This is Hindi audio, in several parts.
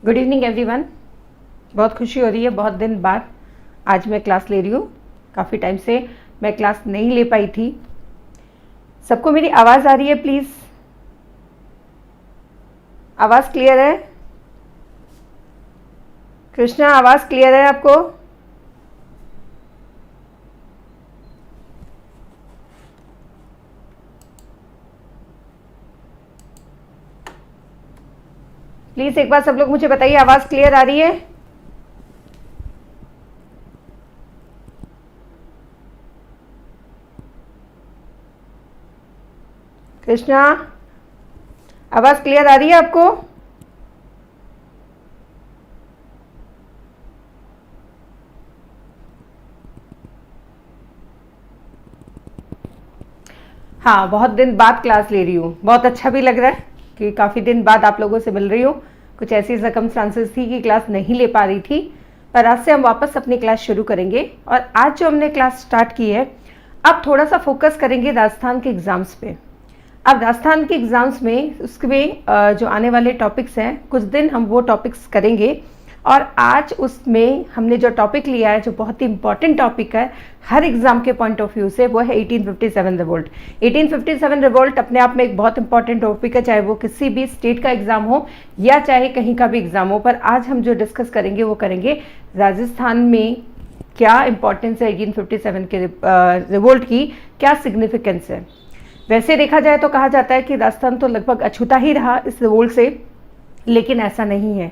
Good evening everyone. बहुत खुशी हो रही है, बहुत दिन बाद आज मैं क्लास ले रही हूँ। काफ़ी टाइम से मैं क्लास नहीं ले पाई थी। सबको मेरी आवाज़ आ रही है? प्लीज़ आवाज़ क्लियर है? कृष्णा, आवाज़ क्लियर है आपको? प्लीज़ एक बार सब लोग मुझे बताइए, आवाज़ क्लियर आ रही है? कृष्णा, आवाज़ क्लियर आ रही है आपको? हाँ, बहुत दिन बाद क्लास ले रही हूँ। बहुत अच्छा भी लग रहा है कि काफ़ी दिन बाद आप लोगों से मिल रही हूँ। कुछ ऐसी सर्कमस्टांसेस थी कि क्लास नहीं ले पा रही थी, पर आज से हम वापस अपनी क्लास शुरू करेंगे। और आज जो हमने क्लास स्टार्ट की है, अब थोड़ा सा फोकस करेंगे राजस्थान के एग्ज़ाम्स पे। अब राजस्थान के एग्ज़ाम्स में उसमें जो आने वाले टॉपिक्स हैं, कुछ दिन हम वो टॉपिक्स करेंगे। और आज उसमें हमने जो टॉपिक लिया है, जो बहुत ही इंपॉर्टेंट टॉपिक है हर एग्जाम के पॉइंट ऑफ व्यू से, वो है 1857 रिवोल्ट। 1857 रिवोल्ट अपने आप में एक बहुत इंपॉर्टेंट टॉपिक है, चाहे वो किसी भी स्टेट का एग्जाम हो या चाहे कहीं का भी एग्जाम हो। पर आज हम जो डिस्कस करेंगे वो करेंगे राजस्थान में क्या इंपॉर्टेंस है 1857 के रिवोल्ट की, क्या सिग्निफिकेंस है। वैसे देखा जाए तो कहा जाता है कि राजस्थान तो लगभग अछूता ही रहा इस रिवोल्ट से, लेकिन ऐसा नहीं है।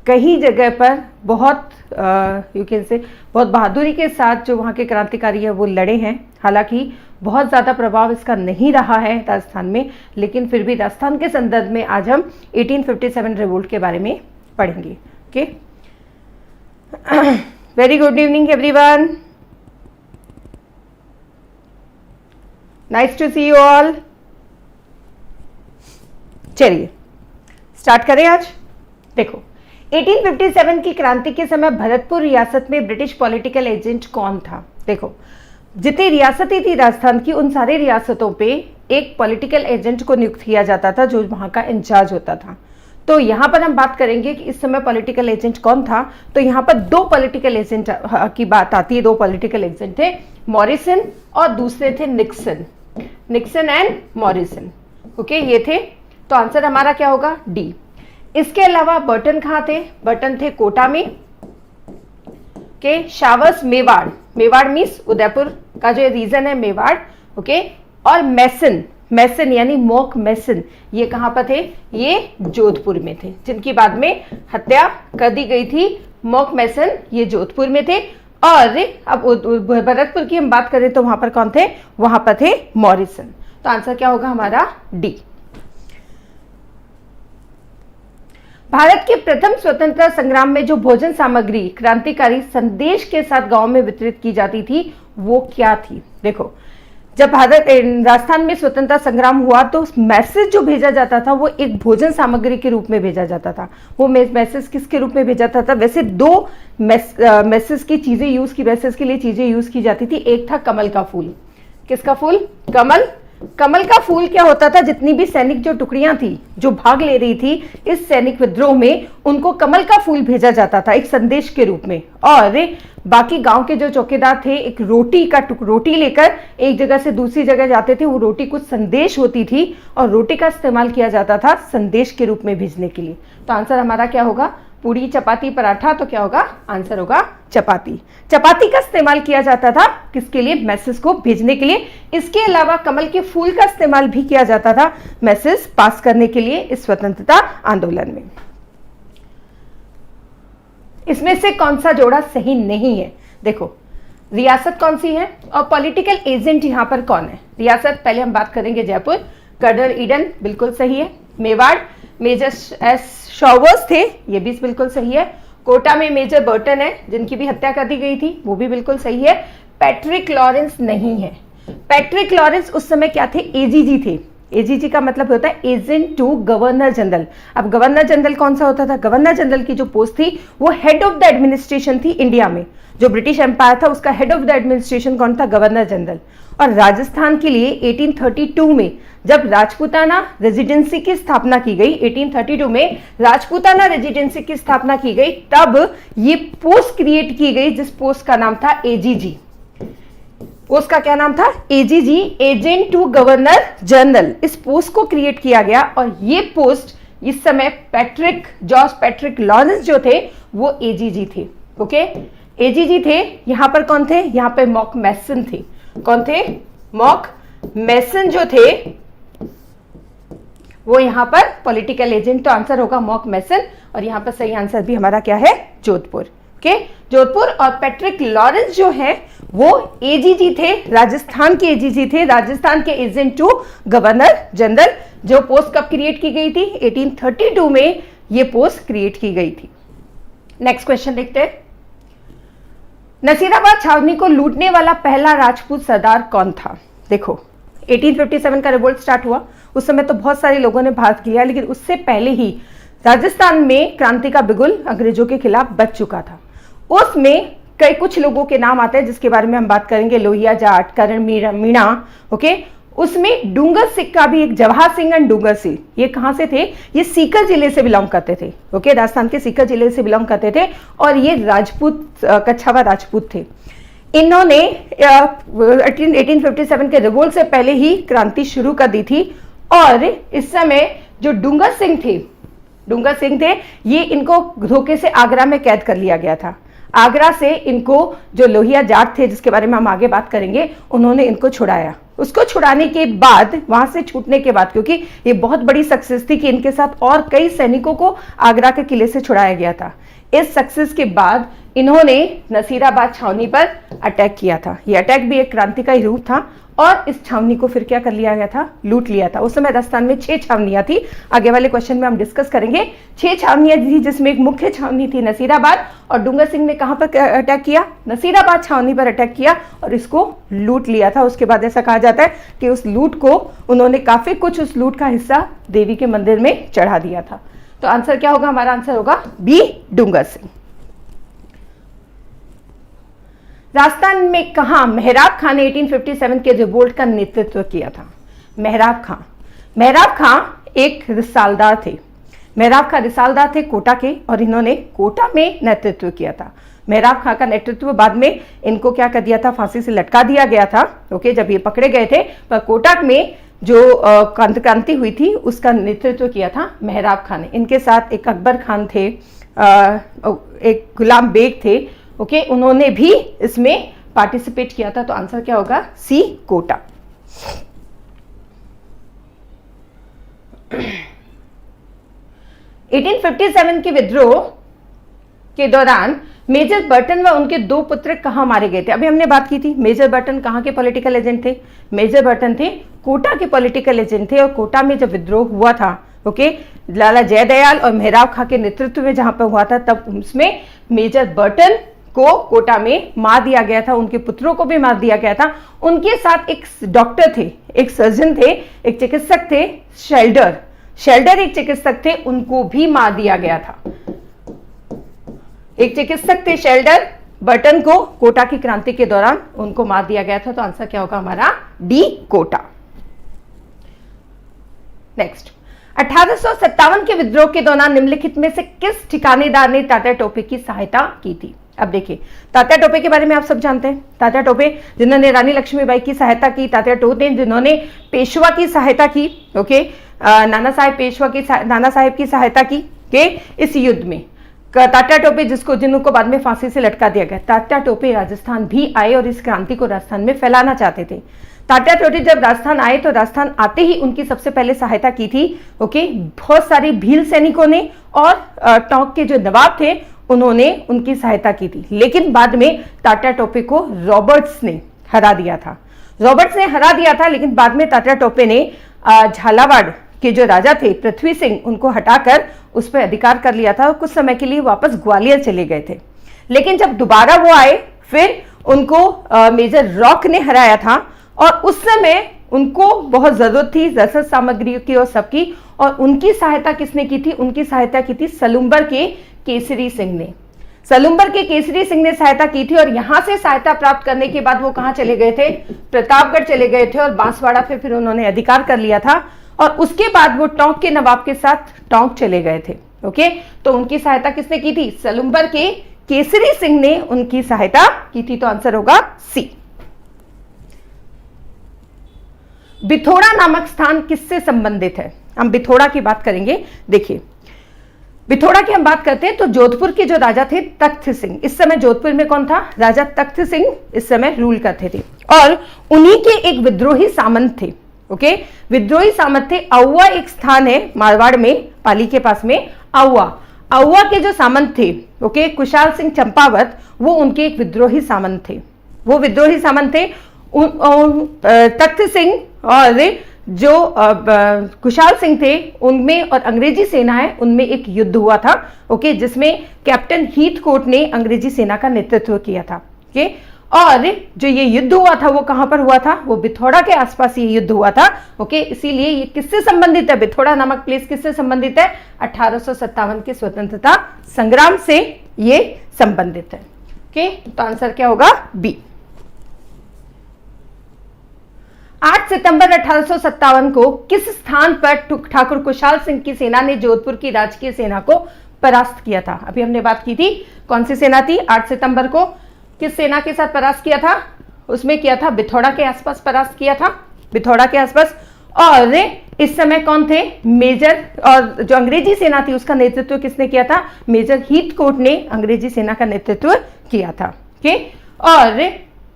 कई जगह पर बहुत यू कैन से बहुत बहादुरी के साथ जो वहाँ के क्रांतिकारी है वो लड़े हैं। हालांकि बहुत ज़्यादा प्रभाव इसका नहीं रहा है राजस्थान में, लेकिन फिर भी राजस्थान के संदर्भ में आज हम 1857 रिवोल्ट के बारे में पढ़ेंगे। Okay, very good evening everyone, nice to see you all. चलिए स्टार्ट करें आज। देखो, 1857 की क्रांति के समय भरतपुर रियासत में ब्रिटिश पॉलिटिकल एजेंट कौन था? देखो, जितनी रियासतें थी राजस्थान की, उन सारी रियासतों पे एक पॉलिटिकल एजेंट को नियुक्त किया जाता था जो वहां का इंचार्ज होता था। तो यहां पर हम बात करेंगे कि इस समय पॉलिटिकल एजेंट कौन था। तो यहां पर दो पॉलिटिकल एजेंट की बात आती है। दो पॉलिटिकल एजेंट थे, मॉरिसन और दूसरे थे Nixon. Nixon and Morrison, okay, ये थे। तो आंसर हमारा क्या होगा? डी। इसके अलावा बर्टन कहाँ थे? बर्टन थे कोटा में, के शावर्स मेवाड़, मेवाड़ मीन्स उदयपुर का जो रीजन है मेवाड़, ओके। और मैसन, मैसन यानी मॉक मैसन, ये कहाँ पर थे? ये जोधपुर में थे, जिनकी बाद में हत्या कर दी गई थी। मॉक मैसन ये जोधपुर में थे। और अब भरतपुर की हम बात करें तो वहां पर कौन थे? वहां पर थे मॉरिसन। तो आंसर क्या होगा हमारा? डी। भारत के प्रथम स्वतंत्रता संग्राम में जो भोजन सामग्री क्रांतिकारी संदेश के साथ गांव में वितरित की जाती थी, वो क्या थी? देखो, जब राजस्थान में स्वतंत्रता संग्राम हुआ तो मैसेज जो भेजा जाता था वो एक भोजन सामग्री के रूप में भेजा जाता था। वो मैसेज किसके रूप में भेजा जाता था? वैसे दो मैसेज की चीजें यूज की, मैसेज के लिए चीजें यूज की जाती थी। एक था कमल का फूल। किसका फूल? कमल। कमल का फूल क्या होता था? जितनी भी सैनिक जो टुकड़ियां थी जो भाग ले रही थी इस सैनिक विद्रोह में, उनको कमल का फूल भेजा जाता था एक संदेश के रूप में। और बाकी गांव के जो चौकीदार थे, एक रोटी लेकर एक जगह से दूसरी जगह जाते थे। वो रोटी कुछ संदेश होती थी और रोटी का इस्तेमाल किया जाता था संदेश के रूप में भेजने के लिए। तो आंसर हमारा क्या होगा? पूड़ी, चपाती, पराठा। तो क्या होगा? आंसर होगा चपाती। चपाती का इस्तेमाल किया जाता था किसके लिए? मैसेज को भेजने के लिए। इसके अलावा कमल के फूल का इस्तेमाल भी किया जाता था मैसेज पास करने के लिए इस स्वतंत्रता आंदोलन में। इसमें से कौन सा जोड़ा सही नहीं है? देखो, रियासत कौन सी है और पॉलिटिकल एजेंट यहां पर कौन है? रियासत पहले हम बात करेंगे जयपुर, कर्नल ईडन बिल्कुल सही है। मेवाड़ मेजर एस शॉवर्स थे, ये भी बिल्कुल सही है। कोटा में मेजर बर्टन है, जिनकी भी हत्या कर दी गई थी, वो भी बिल्कुल सही है। पैट्रिक लॉरेंस नहीं है। पैट्रिक लॉरेंस उस समय क्या थे? एजीजी थे। एजीजी का मतलब होता है एजेंट टू गवर्नर जनरल। अब गवर्नर जनरल कौन सा होता था? गवर्नर जनरल की जो पोस्ट थी वो हेड ऑफ द एडमिनिस्ट्रेशन थी इंडिया में। जो ब्रिटिश एम्पायर था उसका हेड ऑफ द एडमिनिस्ट्रेशन कौन था? Governor general. और राजस्थान के लिए 1832 में जब राजपूताना रेजिडेंसी की स्थापना की गई, 1832 में राजपूताना रेजिडेंसी की स्थापना की गई, तब ये पोस्ट क्रिएट की गई जिस पोस्ट का नाम था एजीजी। पोस्ट का क्या नाम था? AGG, agent to governor general. इस पोस्ट को क्रिएट किया गया और ये पोस्ट इस समय जॉर्ज पैट्रिक लॉरेंस जो थे वो एजीजी थे। ओके, एजीजी थे। यहां पर कौन थे? यहां पर मॉक मैसन थे। कौन थे? मॉक मैसन जो थे वो यहां पर पॉलिटिकल एजेंट, तो आंसर होगा मॉक मैसन। और यहां पर सही आंसर भी हमारा क्या है? जोधपुर। ओके, जोधपुर। और पैट्रिक लॉरेंस जो है वो एजीजी थे, राजस्थान के एजीजी थे, राजस्थान के एजेंट टू गवर्नर जनरल। जो पोस्ट कब क्रिएट की गई थी? 1832 में ये पोस्ट क्रिएट की गई थी। नेक्स्ट क्वेश्चन देखते हैं। नसीराबाद छावनी को लूटने वाला पहला राजपूत सरदार कौन था? देखो, 1857 का रिवोल्ट स्टार्ट हुआ। उस समय तो बहुत सारे लोगों ने भाग लिया, लेकिन उससे पहले ही राजस्थान में क्रांति का बिगुल अंग्रेजों के खिलाफ बच चुका था। उसमें कुछ लोगों के नाम आते हैं जिसके बारे में हम बात करेंगे। लोहिया जाट, करण मीणा। ओके, उसमें डूंगर सिंह का भी एक, जवाहर सिंह एंड डूंगर सिंह, ये कहां से थे? ये सीकर जिले से बिलोंग करते थे। ओके, राजस्थान के सीकर जिले से बिलोंग करते थे और ये राजपूत, कछावा राजपूत थे। इन्होंने 1857 के रिवोल्ट से पहले ही क्रांति शुरू कर दी थी। और इस समय जो डूंगर सिंह थे, ये इनको धोखे से आगरा में कैद कर लिया गया था। आगरा से इनको जो लोहिया जाट थे, जिसके बारे में हम आगे बात करेंगे, उन्होंने इनको छुड़ाया। उसको छुड़ाने के बाद, वहां से छूटने के बाद, क्योंकि ये बहुत बड़ी सक्सेस थी कि इनके साथ और कई सैनिकों को आगरा के किले से छुड़ाया गया था। इस सक्सेस के बाद इन्होंने नसीराबाद छावनी पर अटैक किया था। ये अटैक भी एक क्रांति का ही रूप था और इस छावनी को फिर क्या कर लिया गया था? लूट लिया था। उस समय राजस्थान में 6 छावनियां थी। आगे वाले क्वेश्चन में हम डिस्कस करेंगे। 6 छावनियां थी, जिसमें एक मुख्य छावनी थी नसीराबाद। और डूंगर सिंह ने कहां पर अटैक किया? नसीराबाद छावनी पर अटैक किया और इसको लूट लिया था। उसके बाद ऐसा कहा जाता है कि उस लूट को उन्होंने काफी कुछ, उस लूट का हिस्सा देवी के मंदिर में चढ़ा दिया था। तो आंसर क्या होगा? हमारा आंसर होगा बी, डूंगर सिंह। राजस्थान में कहां मेहराब खां ने 1857 के रिवोल्ट का नेतृत्व किया था? मेहराब खां एक रिसालदार थे। मेहराब खां रिसालदार थे कोटा के, और इन्होंने कोटा में नेतृत्व किया था। मेहराब खां का नेतृत्व, बाद में इनको क्या कर दिया था? फांसी से लटका दिया गया था। ओके, जब ये पकड़े गए थे, पर कोटा में जो क्रांति हुई थी उसका नेतृत्व किया था मेहराब खां ने। इनके साथ एक अकबर खान थे, एक गुलाम बेग थे। ओके, उन्होंने भी इसमें पार्टिसिपेट किया था। तो आंसर क्या होगा? सी, कोटा। – 1857 के विद्रोह के दौरान मेजर बर्टन व उनके 2 पुत्र कहां मारे गए थे? अभी हमने बात की थी। मेजर बर्टन कहां के पॉलिटिकल एजेंट थे? मेजर बर्टन थे कोटा के पॉलिटिकल एजेंट थे। और कोटा में जब विद्रोह हुआ था, ओके, लाला जयदयाल और मेहराब खां के नेतृत्व में जहां पर हुआ था, तब उसमें मेजर बर्टन को कोटा में मार दिया गया था। उनके पुत्रों को भी मार दिया गया था। उनके साथ एक डॉक्टर थे, एक सर्जन थे, एक चिकित्सक थे, शेल्डर एक चिकित्सक थे, उनको भी मार दिया गया था। एक चिकित्सक थे शेल्डर, बर्टन को कोटा की क्रांति के दौरान उनको मार दिया गया था। तो आंसर क्या होगा हमारा? डी, कोटा। नेक्स्ट, 1857 के विद्रोह के दौरान निम्नलिखित में से किस ठिकानेदार ने तात्या टोपे की सहायता की थी? अब देखिए, तात्या टोपे के बारे में आप सब जानते हैं। तात्या टोपे जिन्होंने रानी लक्ष्मीबाई की सहायता की, तात्या टोपे जिन्होंने पेशवा की सहायता की। ओके, नाना साहेब की सहायता की के इस युद्ध में। तात्या टोपे जिनको बाद में फांसी से लटका दिया गया। तात्या टोपे राजस्थान भी आए और इस क्रांति को राजस्थान में फैलाना चाहते थे। तात्या टोपे जब राजस्थान आए तो राजस्थान आते ही उनकी सबसे पहले सहायता की थी। ओके, बहुत सारी भील सैनिकों ने और टोंक के जो नवाब थे उन्होंने उनकी सहायता की थी। लेकिन बाद में तात्या टोपे को रॉबर्ट्स ने हरा दिया था। लेकिन बाद में तात्या टोपे ने झालावाड़ के जो राजा थे पृथ्वी सिंह, उनको हटाकर उस पर अधिकार कर लिया था और कुछ समय के लिए वापस ग्वालियर चले गए थे। लेकिन जब दोबारा वो आए, फिर उनको मेजर रॉक ने हराया था और उस समय उनको बहुत जरूरत थी रसद सामग्रियों की और सबकी, और उनकी सहायता किसने की थी? उनकी सहायता की थी सलुम्बर के केसरी सिंह ने। सलुम्बर के केसरी सिंह ने सहायता की थी, और यहां से सहायता प्राप्त करने के बाद वो कहां चले गए थे? प्रतापगढ़ चले गए थे, और बांसवाड़ा पे फिर उन्होंने अधिकार कर लिया था, और उसके बाद वो टोंक के नवाब के साथ टोंक चले गए थे। ओके, तो उनकी सहायता किसने की थी? सलुम्बर के केसरी सिंह ने उनकी सहायता की थी। तो आंसर होगा सी। बिथोड़ा नामक स्थान किससे संबंधित है? हम बिथोड़ा की बात करेंगे। देखिए, बिथोड़ा की हम बात करते हैं तो जोधपुर के जो राजा थे तख्त सिंह, इस समय जोधपुर में कौन था? राजा तख्त सिंह इस समय रूल करते थे, और उन्हीं के एक विद्रोही सामंत थे। ओके, विद्रोही सामंत थे। औवा एक स्थान है मारवाड़ में, पाली के पास में औवा के जो सामंत थे, ओके, कुशाल सिंह चंपावत, वो उनके एक विद्रोही सामंत थे। वो विद्रोही सामंत थे तख्त सिंह और जो कुशाल सिंह थे उनमें, और अंग्रेजी सेना है उनमें एक युद्ध हुआ था। ओके, जिसमें कैप्टन हीथकोट ने अंग्रेजी सेना का नेतृत्व किया था। ओके, और जो ये युद्ध हुआ था वो कहां पर हुआ था? वो बिथोड़ा के आसपास ये युद्ध हुआ था। ओके, इसीलिए ये किससे संबंधित है? बिथोड़ा नामक प्लेस किससे संबंधित है? 1857 के स्वतंत्रता संग्राम से ये संबंधित है। ओके, तो आंसर क्या होगा? बी। 8 सितंबर 1857 को किस स्थान पर ठाकुर कुशाल सिंह की सेना ने जोधपुर की राजकीय सेना को परास्त किया था? अभी हमने बात की थी, कौन सी सेना थी? 8 सितंबर को किस सेना के साथ परास्त किया था? उसमें किया था बिथोड़ा के आसपास परास्त किया था, बिथोड़ा के आसपास। और इस समय कौन थे? मेजर, और जो अंग्रेजी सेना थी उसका नेतृत्व किसने किया था? मेजर हीथकोट ने अंग्रेजी सेना का नेतृत्व किया था। ओके, और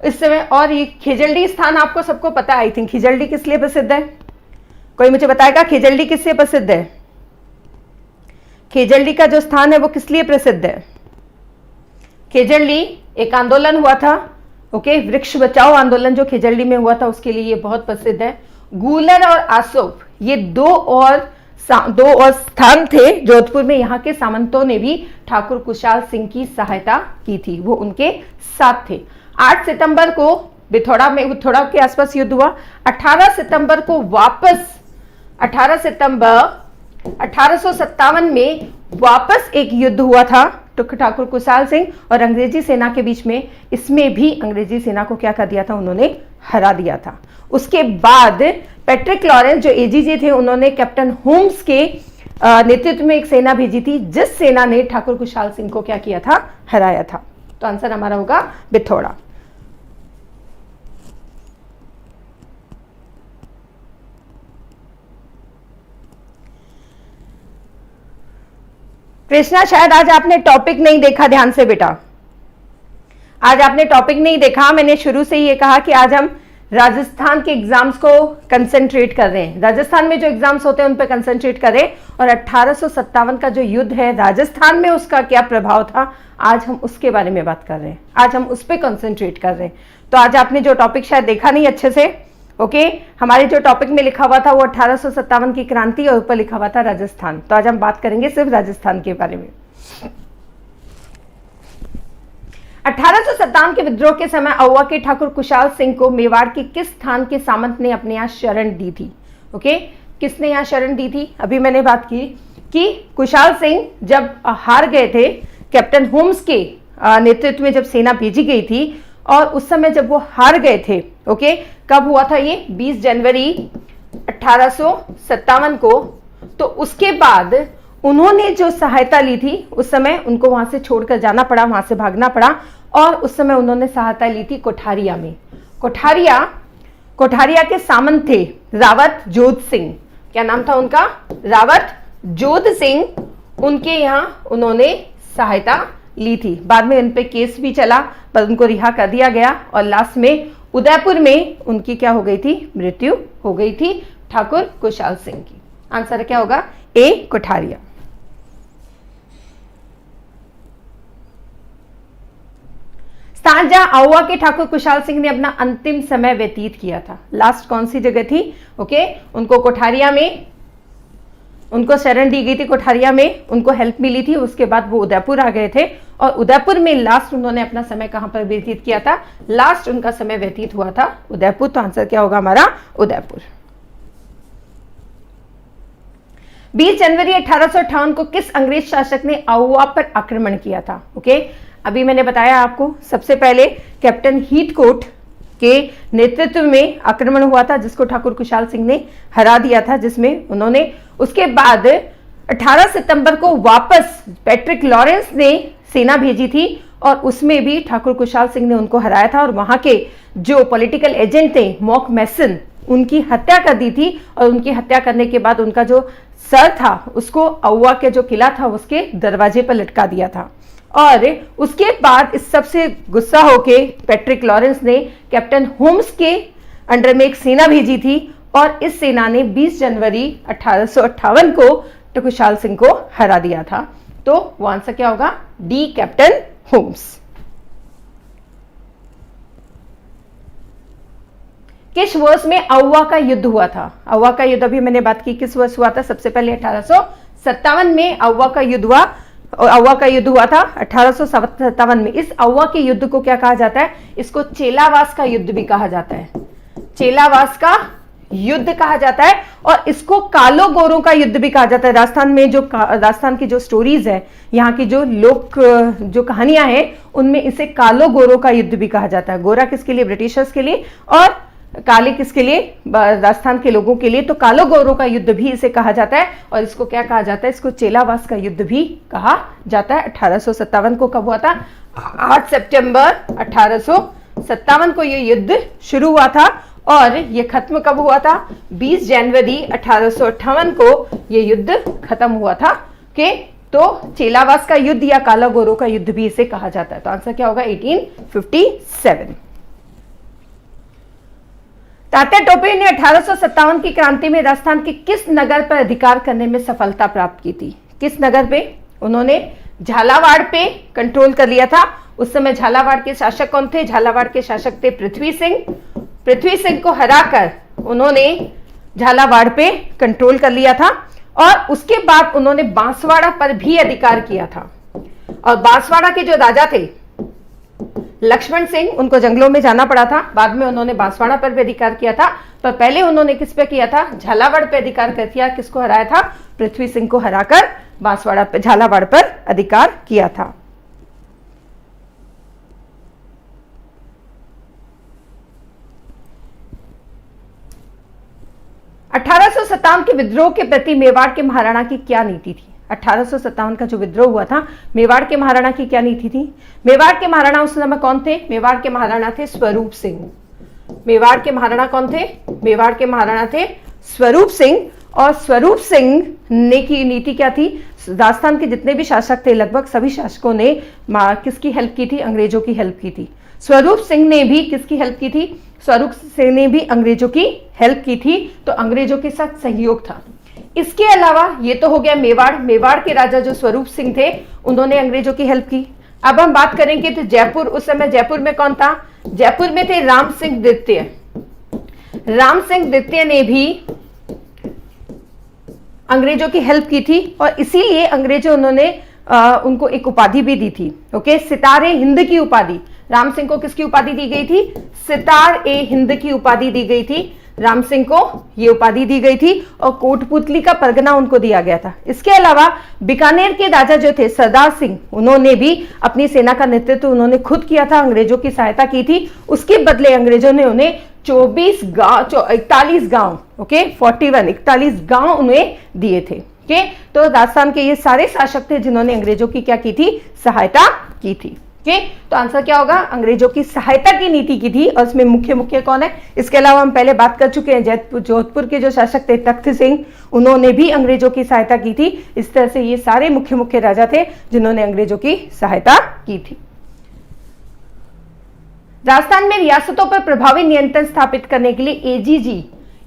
इस समय, और ये खिजल्डी स्थान आपको सबको पता है आई थिंक। खिजल्डी किस लिए प्रसिद्ध है? कोई मुझे बताएगा खिजल्डी किससे प्रसिद्ध है? खिजल्डी का जो स्थान है वो किस लिए प्रसिद्ध है? खिजल्डी एक आंदोलन हुआ था, ओके, वृक्ष बचाओ आंदोलन जो खिजल्डी में हुआ था, उसके लिए ये बहुत प्रसिद्ध है। गूलर और आसोप ये दो और स्थान थे जोधपुर में। यहाँ के सामंतों ने भी ठाकुर कुशाल सिंह की सहायता की थी, वो उनके साथ थे। 8 सितंबर को बिथोड़ा के आसपास युद्ध हुआ। 18 सितंबर को वापस 18 सितंबर 1857 में वापस एक युद्ध हुआ था ठाकुर कुशाल सिंह और अंग्रेजी सेना के बीच में। इसमें भी अंग्रेजी सेना को क्या कर दिया था? उन्होंने हरा दिया था। उसके बाद पैट्रिक लॉरेंस जो एजीजे थे, उन्होंने कैप्टन होम्स के नेतृत्व में एक सेना भेजी थी, जिस सेना ने ठाकुर कुशाल सिंह को क्या किया था? हराया था। तो आंसर हमारा होगा बिथोड़ा। कृष्णा, शायद आज आपने टॉपिक नहीं देखा, ध्यान से बेटा, आज आपने टॉपिक नहीं देखा। मैंने शुरू से ही ये कहा कि आज हम राजस्थान के एग्जाम्स को कंसंट्रेट कर रहे हैं, राजस्थान में जो एग्जाम्स होते हैं उन पे कंसंट्रेट करें, और 1857 का जो युद्ध है राजस्थान में उसका क्या प्रभाव था, आज हम उसके बारे में बात कर रहे हैं, आज हम उस पर कंसंट्रेट कर रहे हैं। तो आज आपने जो टॉपिक शायद देखा नहीं अच्छे से, ओके, हमारे जो टॉपिक में लिखा हुआ था वो 1857 की क्रांति और ऊपर लिखा हुआ था राजस्थान। तो आज हम बात करेंगे सिर्फ राजस्थान के बारे में। 1857 के विद्रोह के समय औवा के ठाकुर कुशाल सिंह को मेवाड़ के किस स्थान के सामंत ने अपने यहाँ शरण दी थी? ओके, किसने यहाँ शरण दी थी? अभी मैंने बात की कि कुशाल सिंह जब हार गए थे, कैप्टन होम्स के नेतृत्व में जब सेना भेजी गई थी, और उस समय जब वो हार गए थे, ओके, कब हुआ था ये? 20 जनवरी 1857 को। तो उसके बाद उन्होंने जो सहायता ली थी, उस समय उनको वहां से छोड़कर जाना पड़ा, वहां से भागना पड़ा, और उस समय उन्होंने सहायता ली थी कोठारिया में। कोठारिया के सामंत थे रावत जोध सिंह। क्या नाम था उनका? रावत जोध सिंह। उनके यहाँ उन्होंने सहायता ली थी। बाद में उन पे केस भी चला, पर उनको रिहा कर दिया गया, और लास्ट में उदयपुर में उनकी क्या हो गई थी? मृत्यु हो गई थी ठाकुर कुशाल सिंह की। आंसर क्या होगा? ए, कोठारिया। स्थान जहां औवा के ठाकुर कुशाल सिंह ने अपना अंतिम समय व्यतीत किया था, लास्ट कौन सी जगह थी? ओके, उनको कोठारिया में उनको शरण दी गई थी कोठारिया में, उनको हेल्प मिली थी। उसके बाद वो उदयपुर आ गए थे और उदयपुर में लास्ट उन्होंने अपना समय कहां पर व्यतीत किया था? लास्ट उनका समय व्यतीत हुआ था उदयपुर। तो आंसर क्या होगा हमारा? उदयपुर। 20 जनवरी 1858 को किस अंग्रेज शासक ने आउवा पर आक्रमण किया था? ओके, अभी मैंने बताया आपको, सबसे पहले कैप्टन हीथकोट के नेतृत्व में आक्रमण हुआ था जिसको ठाकुर खुशहाल सिंह ने हरा दिया था, जिसमें उन्होंने उसके बाद 18 सितंबर को वापस पैट्रिक लॉरेंस ने सेना भेजी थी और उसमें भी ठाकुर खुशहाल सिंह ने उनको हराया था और वहां के जो पॉलिटिकल एजेंट थे मॉक मैसन, उनकी हत्या कर दी थी और उनकी हत्या करने के बाद उनका जो सर था उसको आउवा के जो किला था उसके दरवाजे पर लटका दिया था। और उसके बाद इस सबसे गुस्सा होके पैट्रिक लॉरेंस ने कैप्टन होम्स के अंडर में एक सेना भेजी थी और इस सेना ने 20 जनवरी 1858 को खुशहाल सिंह को हरा दिया था। तो वो आंसर क्या होगा? D, captain Holmes. किस वर्ष में आउवा का युद्ध हुआ था? आउवा का युद्ध अभी मैंने बात की, किस वर्ष हुआ था? सबसे पहले 1857 में आउवा का युद्ध हुआ। आउवा का युद्ध हुआ था 1857 में। इस आउवा के युद्ध को क्या कहा जाता है? इसको चेलावास का युद्ध भी कहा जाता है, चेलावास का युद्ध कहा जाता है और इसको कालो गोरों का युद्ध भी कहा जाता है। राजस्थान में जो राजस्थान की जो स्टोरीज है, यहाँ की जो लोक जो कहानियां हैं, उनमें इसे कालो गोरों का युद्ध भी कहा जाता है। गोरा किसके लिए? ब्रिटिशर्स के लिए, और काले किसके लिए? राजस्थान के लोगों के लिए। तो कालो गोरों का युद्ध भी इसे कहा जाता है और इसको क्या कहा जाता है? इसको चेलावास का युद्ध भी कहा जाता है। 1857 को कब हुआ था? 8 सितंबर 1857 को ये युद्ध शुरू हुआ था और ये खत्म कब हुआ था? 20 जनवरी 1858 को ये युद्ध खत्म हुआ था। ओके, तो चेलावास का युद्ध या काला गोरों का युद्ध भी इसे कहा जाता है। तो आंसर क्या होगा? 1857। तात्या टोपे ने 1857 की क्रांति में राजस्थान के किस नगर पर अधिकार करने में सफलता प्राप्त की थी? किस नगर पे? उन्होंने झालावाड़ पे कंट्रोल कर लिया था। उस समय झालावाड़ के शासक कौन थे? झालावाड़ के शासक थे पृथ्वी सिंह। पृथ्वी सिंह को हराकर उन्होंने झालावाड़ पे कंट्रोल कर लिया था और उसके बाद उन्होंने बांसवाड़ा पर भी अधिकार किया था। और बांसवाड़ा के जो राजा थे लक्ष्मण सिंह, उनको जंगलों में जाना पड़ा था। बाद में उन्होंने बांसवाड़ा पर भी अधिकार किया था, पर पहले उन्होंने किस पे किया था? झालावाड़ पे अधिकार कर दिया। किसको हराया था? पृथ्वी सिंह को हराकर बांसवाड़ा पे, झालावाड़ पर अधिकार किया था। अठारह के विद्रोह के प्रति मेवाड़ के महाराणा की क्या नीति थी? 1857 का जो विद्रोह हुआ था, मेवाड़ के महाराणा की क्या नीति थी? मेवाड़ के महाराणा उस समय कौन थे? मेवाड़ के महाराणा थे स्वरूप सिंह। मेवाड़ के महाराणा कौन थे? मेवाड़ के महाराणा थे स्वरूप सिंह। और स्वरूप सिंह ने की नीति क्या थी? राजस्थान के जितने भी शासक थे, लगभग सभी शासकों ने किसकी हेल्प की थी? अंग्रेजों की हेल्प की थी। स्वरूप सिंह ने भी किसकी हेल्प की थी? स्वरूप सिंह ने भी अंग्रेजों की हेल्प की थी। तो अंग्रेजों के साथ सहयोग था। इसके अलावा ये तो हो गया मेवाड़। मेवाड़ के राजा जो स्वरूप सिंह थे, उन्होंने अंग्रेजों की हेल्प की। अब हम बात करेंगे तो जयपुर, उस समय जयपुर में कौन था? जयपुर में थे राम सिंह द्वितीय। राम सिंह द्वितीय ने भी अंग्रेजों की हेल्प की थी और इसीलिए अंग्रेजों उन्होंने उनको एक उपाधि भी दी थी। ओके, सितारे हिंद की उपाधि। राम सिंह को किसकी उपाधि दी गई थी? सितार ए हिंद की उपाधि दी गई थी। राम सिंह को ये उपाधि दी गई थी और कोटपुतली का परगना उनको दिया गया था। इसके अलावा बीकानेर के राजा जो थे सरदार सिंह, उन्होंने भी अपनी सेना का नेतृत्व उन्होंने खुद किया था, अंग्रेजों की सहायता की थी। उसके बदले अंग्रेजों ने उन्हें 41 गांव, ओके 41 गांव उन्हें दिए थे। ओके, तो राजस्थान के ये सारे शासक थे जिन्होंने अंग्रेजों की क्या की थी? सहायता की थी। ओके, तो आंसर क्या होगा? अंग्रेजों की सहायता की नीति की थी। और इसमें मुख्य कौन है? इसके अलावा हम पहले बात कर चुके हैं, जोधपुर के जो शासक थे तख्त सिंह, उन्होंने भी अंग्रेजों की सहायता की थी। इस तरह से ये सारे मुख्य राजा थे जिन्होंने अंग्रेजों की सहायता की थी। राजस्थान में रियासतों पर प्रभावी नियंत्रण स्थापित करने के लिए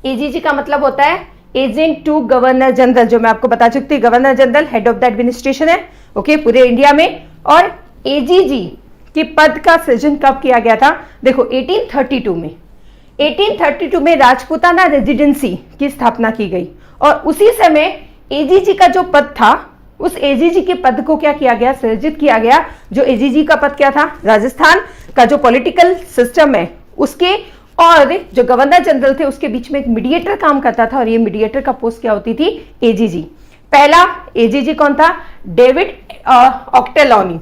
एजीजी का मतलब होता है एजेंट टू गवर्नर जनरल, जो मैं आपको बता चुकी थी। Governor general head of the administration है, ओके, पूरे इंडिया में। और एजीजी के पद का सृजन कब किया गया था? देखो 1832 में राजपूताना रेजिडेंसी की स्थापना की गई और उसी समय एजीजी का जो पद था, उस एजीजी के पद को क्या किया गया, सृजित किया गया। जो एजीजी का पद क्या था, राजस्थान का जो पॉलिटिकल सिस्टम है उसके और जो गवर्नर जनरल थे उसके बीच में एक मीडिएटर काम करता था, और ये मीडिएटर का पोस्ट क्या होती थी, एजीजी। पहला एजीजी कौन था, डेविड ऑक्टेलॉनी।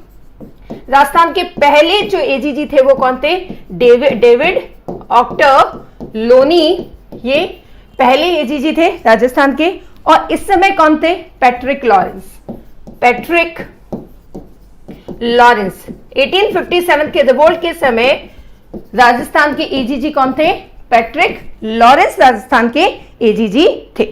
राजस्थान के पहले जो एजीजी थे वो कौन थे, डेविड ऑक्टेलॉनी, ये पहले एजीजी थे राजस्थान के। और इस समय कौन थे, पैट्रिक लॉरेंस। 1857 के रिवोल्ट के समय राजस्थान के एजीजी कौन थे, पैट्रिक लॉरेंस राजस्थान के एजीजी थे।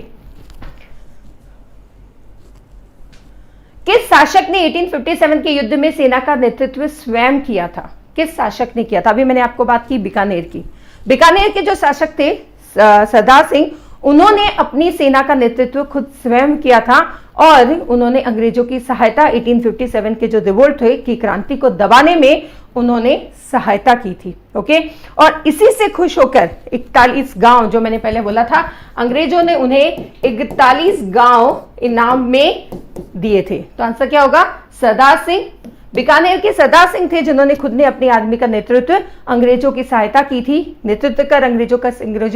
किस शासक ने 1857 के युद्ध में सेना का नेतृत्व स्वयं किया था, किस शासक ने किया था। अभी मैंने आपको बात की बीकानेर की। बीकानेर के जो शासक थे सरदार सिंह, उन्होंने अपनी सेना का नेतृत्व खुद स्वयं किया था, और उन्होंने अंग्रेजों की सहायता 1857 के जो रिवोल्ट हुए की क्रांति को दबाने में उन्होंने सहायता की थी। ओके, और इसी से खुश होकर 41 गांव, जो मैंने पहले बोला था, अंग्रेजों ने उन्हें 41 गांव इनाम में दिए थे। तो आंसर क्या होगा, सरदार सिंह। बीकानेर के सरदार सिंह थे जिन्होंने खुद ने अपनी आर्मी का नेतृत्व अंग्रेजों की सहायता की थी, नेतृत्व कर अंग्रेजों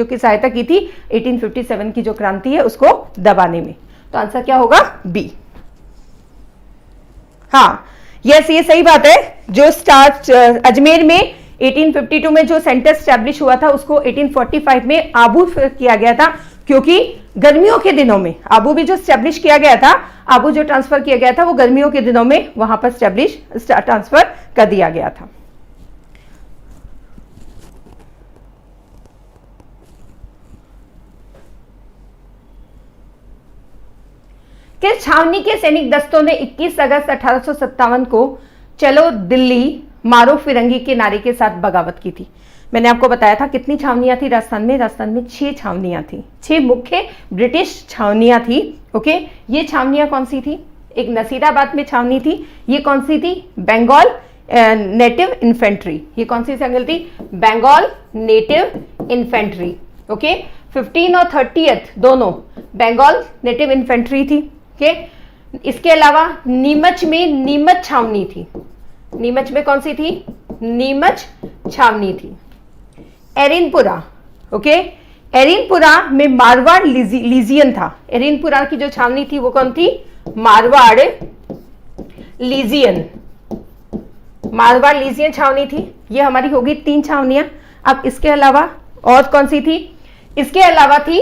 की सहायता की थी 1857 की जो क्रांति है उसको दबाने में। तो आंसर क्या होगा, बी। हाँ, यस, ये सही बात है। जो अजमेर में 1852 में जो सेंटर स्टैब्लिश हुआ था उसको 1845 में आबू किया गया था, क्योंकि गर्मियों के दिनों में आबू भी जो स्टैब्लिश किया गया था, आबू जो ट्रांसफर किया गया था वो गर्मियों के दिनों में वहां पर ट्रांसफर कर दिया गया था। किस छावनी के सैनिक दस्तों ने 21 अगस्त 1857 को चलो दिल्ली मारो फिरंगी के नारे के साथ बगावत की थी। मैंने आपको बताया था कितनी छावनियां थी राजस्थान में 6 छावनियां थी, 6 मुख्य ब्रिटिश छावनियां थी। ओके, ये छावनियां कौन सी थी, एक नसीराबाद में छावनी थी, ये कौन सी थी, बंगाल नेटिव इन्फेंट्री। ये कौन सी जंगल थी, बंगाल नेटिव इन्फेंट्री। ओके, 15 और 30 दोनों बंगाल नेटिव इन्फेंट्री थी। ओके, इसके अलावा नीमच में नीमच छावनी थी। नीमच में कौन सी थी, नीमच छावनी थी। एरिनपुरा, ओके, एरिनपुरा में मारवाड़ लीजियन था। एरिनपुरा की जो छावनी थी वो कौन थी, मारवाड़ लीजियन। मारवाड़ लीजियन छावनी थी। ये हमारी होगी 3 छावनियां। अब इसके अलावा और कौन सी थी, इसके अलावा थी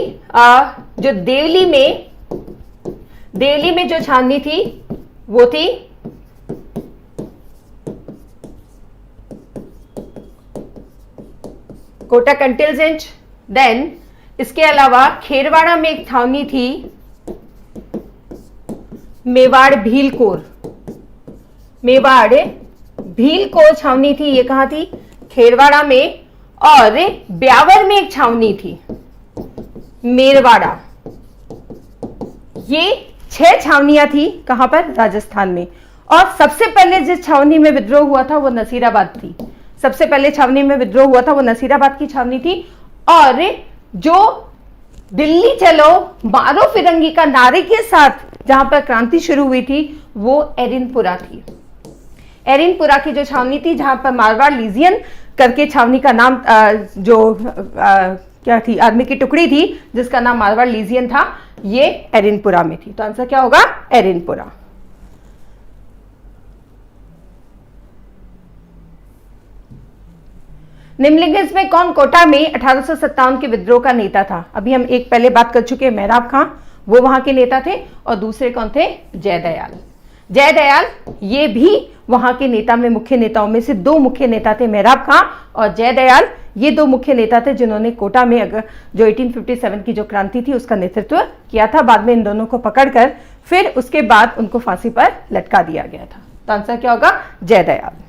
जो देवली में जो छावनी थी वो थी कोटा कंटिलजेंट। देन इसके अलावा खेरवाड़ा में एक छावनी थी मेवाड़ भीलकोर। मेवाड़ भीलकोर छावनी थी, ये कहां थी, खेरवाड़ा में। और ब्यावर में एक छावनी थी मेरवाड़ा। ये 6 छावनियां थी, कहां पर, राजस्थान में। और सबसे पहले जिस छावनी में विद्रोह हुआ था वो नसीराबाद थी। सबसे पहले छावनी में विद्रोह हुआ था वो नसीराबाद की छावनी थी। और जो दिल्ली चलो मारो फिरंगी का नारे के साथ जहां पर क्रांति शुरू हुई थी वो एरिनपुरा थी। एरिनपुरा की जो छावनी थी, जहां पर मारवाड़ लीजियन करके छावनी का नाम क्या थी, आर्मी की टुकड़ी थी जिसका नाम मारवाड़ लीजियन था, ये एरिनपुरा में थी। तो आंसर क्या होगा, एरिनपुरा। निम्नलिखित में कौन कोटा में 1857 के विद्रोह का नेता था। अभी हम एक पहले बात कर चुके हैं, मेहराब खां, वो वहां के नेता थे। और दूसरे कौन थे, जयदयाल। जयदयाल ये भी वहां के नेता में मुख्य नेताओं में से 2 मुख्य नेता थे, मेहराब खां और जयदयाल। ये 2 मुख्य नेता थे जिन्होंने कोटा में जो 1857 की जो क्रांति थी उसका नेतृत्व किया था। बाद में इन दोनों को पकड़कर फिर उसके बाद उनको फांसी पर लटका दिया गया था। तो आंसर क्या होगा, जयदयाल।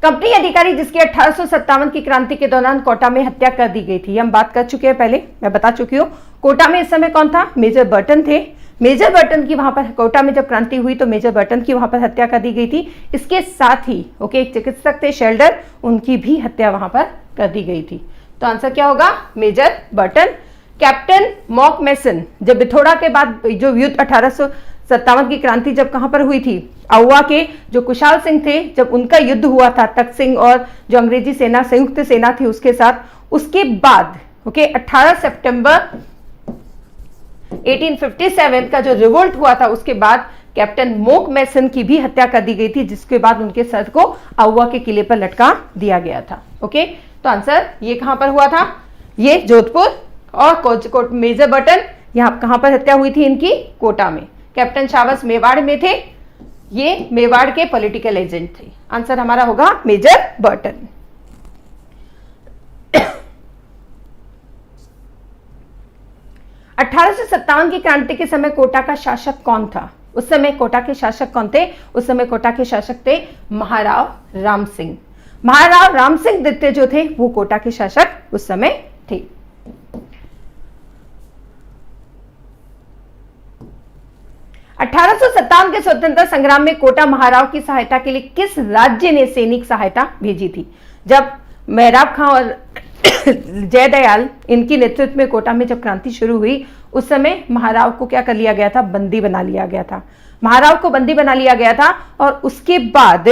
कंपनी अधिकारी जिसकी 1857 की क्रांति के दौरान कोटा में हत्या कर दी गई थी, हम बात कर चुके हैं पहले, मैं बता चुकी हूं। कोटा में इस समय कौन था, मेजर बर्टन थे। मेजर बर्टन की वहां पर कोटा में जब क्रांति हुई तो मेजर बर्टन की वहां पर हत्या कर दी गई थी। इसके साथ ही एक चिकित्सक थे शेल्डर, उनकी भी हत्या वहां पर कर दी गई थी। तो आंसर क्या होगा? Major Burton. Captain Mock Mason, जब बिथोड़ा के बाद जो युद्ध 1857 की क्रांति जब कहां पर हुई थी, आउवा के जो कुशाल सिंह थे, जब उनका युद्ध हुआ था तख्त सिंह और जो अंग्रेजी सेना संयुक्त सेना थी उसके साथ, उसके बाद 18 सितंबर 1857 का जो रिवोल्ट हुआ था, उसके बाद कैप्टन मॉक मैसन की भी हत्या कर दी गई थी, जिसके बाद उनके सर को आउवा के किले पर लटका दिया गया था। ओके, तो आंसर ये कहां पर हुआ था? ये जोधपुर। और मेजर बर्टन यहां कहां पर हत्या हुई थी इनकी? कोटा में। कैप्टन शावस मेवाड़ में थे, ये मेवाड़ के पॉलिटिकल एजेंट थे। आंसर हमारा होगा मेजर बर्टन। 1857 की क्रांति के समय कोटा का शासक कौन था? उस समय कोटा के शासक कौन थे? उस समय कोटा के शासक थे महाराव राम सिंह। महाराव राम सिंह द्वितीय जो थे वो कोटा के शासक उस समय थे। 1857 के स्वतंत्रता संग्राम में कोटा महाराव की सहायता के लिए किस राज्य ने सैनिक सहायता भेजी थी? जब मेहराब खां और जयदयाल इनकी नेतृत्व में कोटा में जब क्रांति शुरू हुई, उस समय महाराव को क्या कर लिया गया था? बंदी बना लिया गया था। महाराव को बंदी बना लिया गया था और उसके बाद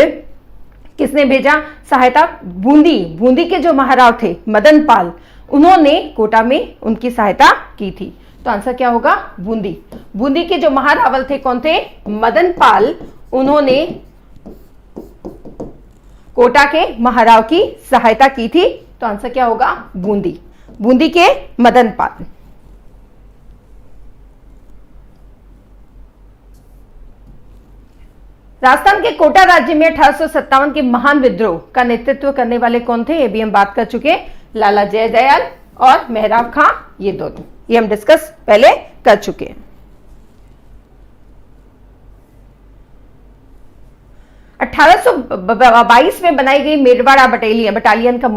किसने भेजा सहायता? बूंदी के जो महाराव थे मदन पाल, उन्होंने कोटा में उनकी सहायता की थी। तो आंसर क्या होगा? बूंदी के जो महारावल थे कौन थे? मदन पाल। उन्होंने कोटा के महाराव की सहायता की थी। तो आंसर क्या होगा? बूंदी के मदन पाल। राजस्थान के कोटा राज्य में 1857 के महान विद्रोह का नेतृत्व करने वाले कौन थे? ये भी हम बात कर चुके, लाला जयदयाल और मेहराब खां, ये दोनों, ये हम डिस्कस पहले कर चुके हैं। 1822 में बनाई गई मेरवाड़ा बटालियन का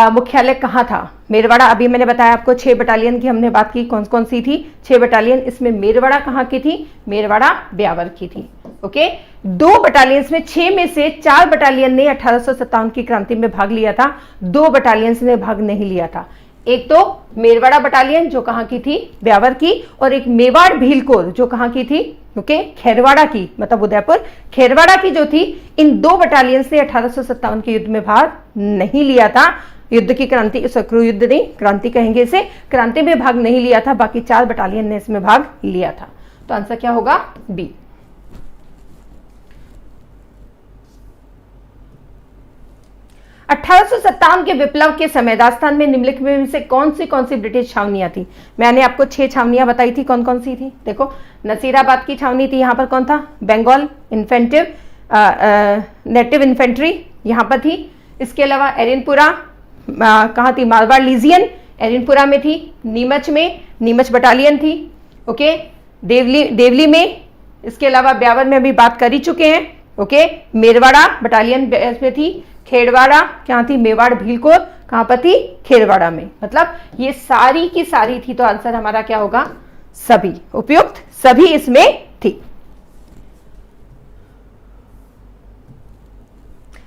मुख्यालय कहां था? मेरवाड़ा, अभी मैंने बताया आपको 6 बटालियन की हमने बात की, कौन कौन सी थी? 6 बटालियन। इसमें मेरवाड़ा कहां की थी? मेरवाड़ा ब्यावर की थी। ओके, 2 बटालियंस में 6 में से 4 बटालियन ने 1857 की क्रांति में भाग लिया था, 2 बटालियंस ने भाग नहीं लिया था। एक तो मेरवाड़ा बटालियन जो कहां की थी? ब्यावर की, और एक मेवाड़ भीलकोर जो कहां की थी? ओके, खेरवाड़ा की, मतलब उदयपुर खेरवाड़ा की जो थी। इन 2 बटालियंस ने 1857 के युद्ध में भाग नहीं लिया था। युद्ध की क्रांति, युद्ध नहीं, क्रांति कहेंगे इसे, क्रांति में भाग नहीं लिया था। बाकी 4 बटालियन ने इसमें भाग लिया था। तो आंसर क्या होगा? बी। 1857 के विप्लव के समय राजस्थान में निम्नलिखित में से कौन सी ब्रिटिश छावनियां थी? मैंने आपको 6 छावनियां बताई थी, कौन कौन सी थी? देखो, नसीराबाद की छावनी थी, यहां पर कौन था? बंगाल नेटिव इन्फेंट्री यहां पर थी। इसके अलावा एरिनपुरा कहां थी? मारवाड़ लीजियन एरिनपुरा में थी। नीमच बटालियन थी। ओके, देवली में, इसके अलावा ब्यावर में अभी बात कर ही चुके हैं। ओके, मेरवाड़ा बटालियन में थी। खेड़वाड़ा क्या थी? मेवाड़ भीलकोर कहां पर थी? खेरवाड़ा में। मतलब ये सारी की सारी थी। तो आंसर हमारा क्या होगा? सभी, उपयुक्त सभी इसमें थी।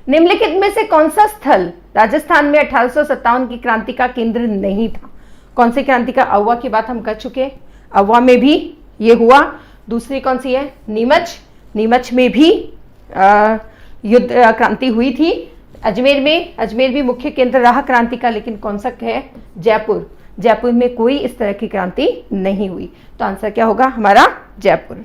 निम्नलिखित में से कौन सा स्थल राजस्थान में 1857 की क्रांति का केंद्र नहीं था? कौन सी क्रांति का? आउवा की बात हम कर चुके हैं, आउवा में भी ये हुआ। दूसरी कौन सी है? नीमच में भी युद्ध क्रांति हुई थी। अजमेर भी मुख्य केंद्र रहा क्रांति का, लेकिन कौन सा है? जयपुर में कोई इस तरह की क्रांति नहीं हुई। तो आंसर क्या होगा हमारा? जयपुर।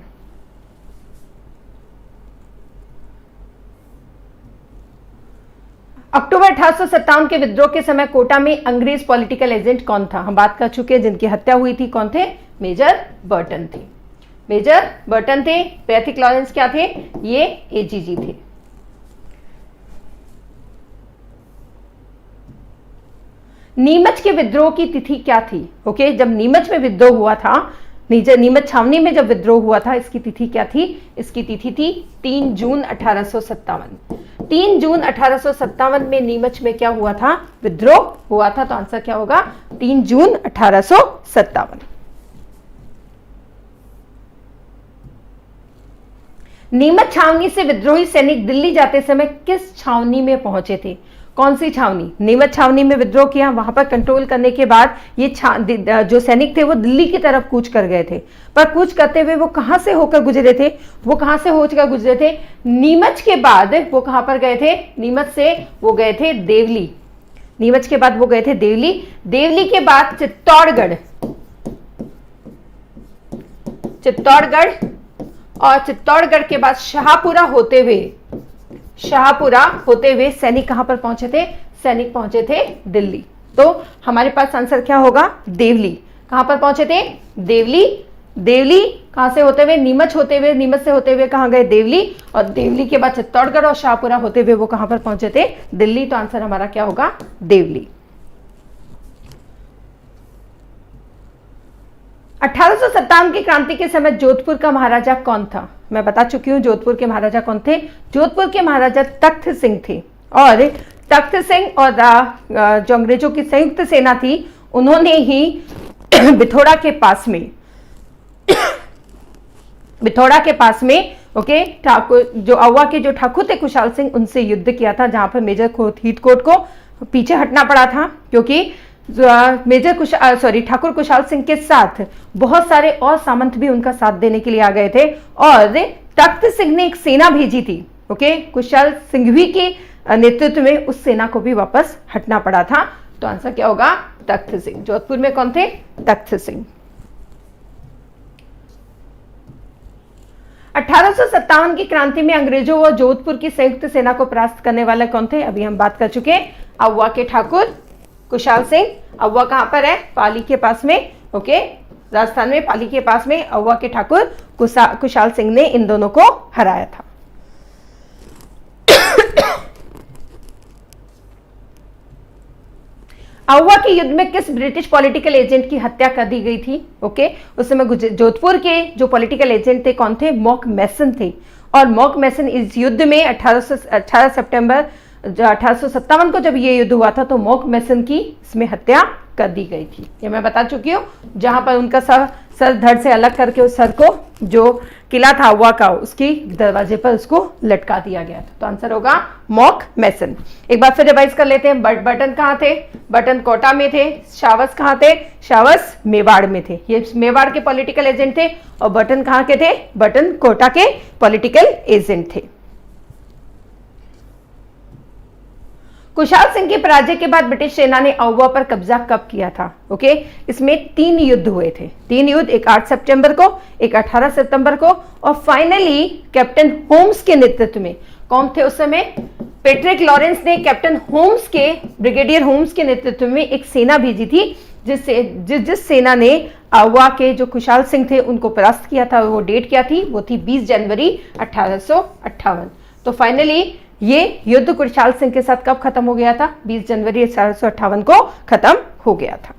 अक्टूबर 1857 के विद्रोह के समय कोटा में अंग्रेज पॉलिटिकल एजेंट कौन था? हम बात कर चुके हैं, जिनकी हत्या हुई थी, कौन थे? मेजर बर्टन थे। पैथिक लॉरेंस क्या थे? ये एजीजी थे। नीमच के विद्रोह की तिथि क्या थी? ओके, जब नीमच में विद्रोह हुआ था, नीमच छावनी में जब विद्रोह हुआ था, इसकी तिथि क्या थी? इसकी तिथि थी 3 जून 1857। 3 जून 1857 में नीमच में क्या हुआ था? विद्रोह हुआ था। तो आंसर क्या होगा? 3 जून 1857। नीमच छावनी से विद्रोही सैनिक दिल्ली जाते समय किस छावनी में पहुंचे थे? कौन सी छावनी? नीमच छावनी में विद्रोह किया। वहां पर कंट्रोल करने के बाद ये जो सैनिक थे वो दिल्ली की तरफ कूच कर गए थे। पर कूच करते हुए वो कहां से होकर गुजरे थे? वो कहां से होकर गुजरे थे? नीमच के बाद वो कहां पर गए थे? नीमच से वो गए थे देवली। नीमच के बाद वो गए थे देवली। देवली के बाद चित्तौड़गढ़, चित्तौड़गढ़, और चित्तौड़गढ़ के बाद शाहपुरा होते हुए सैनिक कहां पर पहुंचे थे? सैनिक पहुंचे थे दिल्ली। तो हमारे पास आंसर क्या होगा? देवली। कहां पर पहुंचे थे? देवली। देवली कहां से होते हुए? नीमच होते हुए, नीमच से होते हुए कहां गए? देवली। और देवली के बाद चित्तौड़गढ़ और शाहपुरा होते हुए वो कहां पर पहुंचे थे? दिल्ली। तो आंसर हमारा क्या होगा? देवली। 1857 की क्रांति के समय जोधपुर का महाराजा कौन था? मैं बता चुकी हूं जोधपुर के महाराजा कौन थे। जोधपुर के महाराजा तख्त सिंह थे। और तख्त सिंह और जो अंग्रेजों की संयुक्त सेना थी उन्होंने ही बिथोड़ा के पास में ओके ठाकुर जो अव्वा के जो ठाकुर थे कुशाल सिंह उनसे युद्ध किया था, जहां पर मेजर हीथकोट को पीछे हटना पड़ा था क्योंकि ठाकुर कुशाल सिंह के साथ बहुत सारे और सामंत भी उनका साथ देने के लिए आ गए थे। और तख्त सिंह ने एक सेना भेजी थी ओके कुशाल सिंघवी के नेतृत्व में, उस सेना को भी वापस हटना पड़ा था। तो आंसर क्या होगा? तख्त सिंह। जोधपुर में कौन थे? तख्त सिंह। 1857 की क्रांति में अंग्रेजों व जोधपुर की संयुक्त सेना को परास्त करने वाले कौन थे? अभी हम बात कर चुके हैं। अव्वा के ठाकुर कुशाल सिंह। अव्वा कहां पर है? पाली के पास में ओके राजस्थान में पाली के पास में अव्वा के ठाकुर कुशाल सिंह ने इन दोनों को हराया था। अव्वा के युद्ध में किस ब्रिटिश पॉलिटिकल एजेंट की हत्या कर दी गई थी? ओके उस समय जोधपुर के जो पॉलिटिकल एजेंट थे कौन थे? मॉक मैसन थे। और मॉक मैसन इस युद्ध में 18 सितंबर 1857 को जब ये युद्ध हुआ था तो मॉक मैसन की इसमें हत्या कर दी गई थी। ये मैं बता चुकी हूँ। जहां पर उनका सर धड़ से अलग करके उस सर को जो किला था अव्वा का उसकी दरवाजे पर उसको लटका दिया गया था। तो आंसर होगा मॉक मैसन। एक बार फिर रिवाइज कर लेते हैं। बटन कहाँ थे? बटन कोटा में थे। शावस कहाँ थे? शावस मेवाड़ में थे। ये मेवाड़ के पॉलिटिकल एजेंट थे। और बटन कहाँ के थे? बटन कोटा के पॉलिटिकल एजेंट थे। कुशाल सिंह की पराजय के बाद ब्रिटिश सेना ने अव्वा पर कब्जा कब किया था? ओके इसमें 3 युद्ध हुए थे। 3 युद्ध, एक 8 सितंबर को, एक 18 सितंबर को, और फाइनली कैप्टन होम्स के नेतृत्व में, कौन थे उस समय? पैट्रिक लॉरेंस ने कैप्टन होम्स के, ब्रिगेडियर होम्स के नेतृत्व में एक सेना भेजी थी जिस सेना ने अव्वा के जो कुशाल सिंह थे उनको परास्त किया था। वो डेट क्या थी? वो थी 20 जनवरी 1858। तो फाइनली ये युद्ध कुशाल सिंह के साथ कब खत्म हो गया था? 20 जनवरी 1858 को खत्म हो गया था।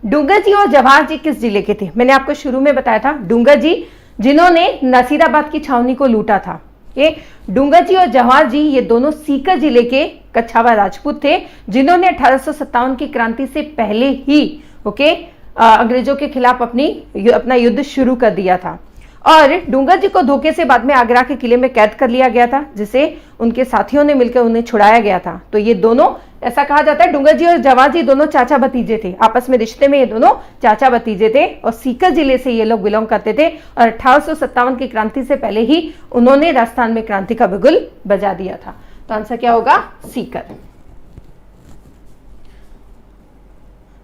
डूंगर जी और जवाहर जी किस जिले के थे? मैंने आपको शुरू में बताया था डूंगर जी जिन्होंने नसीराबाद की छावनी को लूटा था। ये डूंगर जी और जवाहर जी ये दोनों सीकर जिले के कछावा राजपूत थे जिन्होंने 1857 की क्रांति से पहले ही ओके अंग्रेजों के खिलाफ अपना युद्ध शुरू कर दिया था। और डूंगर जी को धोखे से बाद में आगरा के किले में कैद कर लिया गया था जिसे उनके साथियों ने मिलकर उन्हें छुड़ाया गया था। तो ये दोनों, ऐसा कहा जाता है डूंगर जी और जवाहर जी दोनों चाचा भतीजे थे। आपस में रिश्ते में ये दोनों चाचा भतीजे थे और सीकर जिले से ये लोग बिलोंग करते थे। और 1857 की क्रांति से पहले ही उन्होंने राजस्थान में क्रांति का बिगुल बजा दिया था। तो आंसर क्या होगा? सीकर।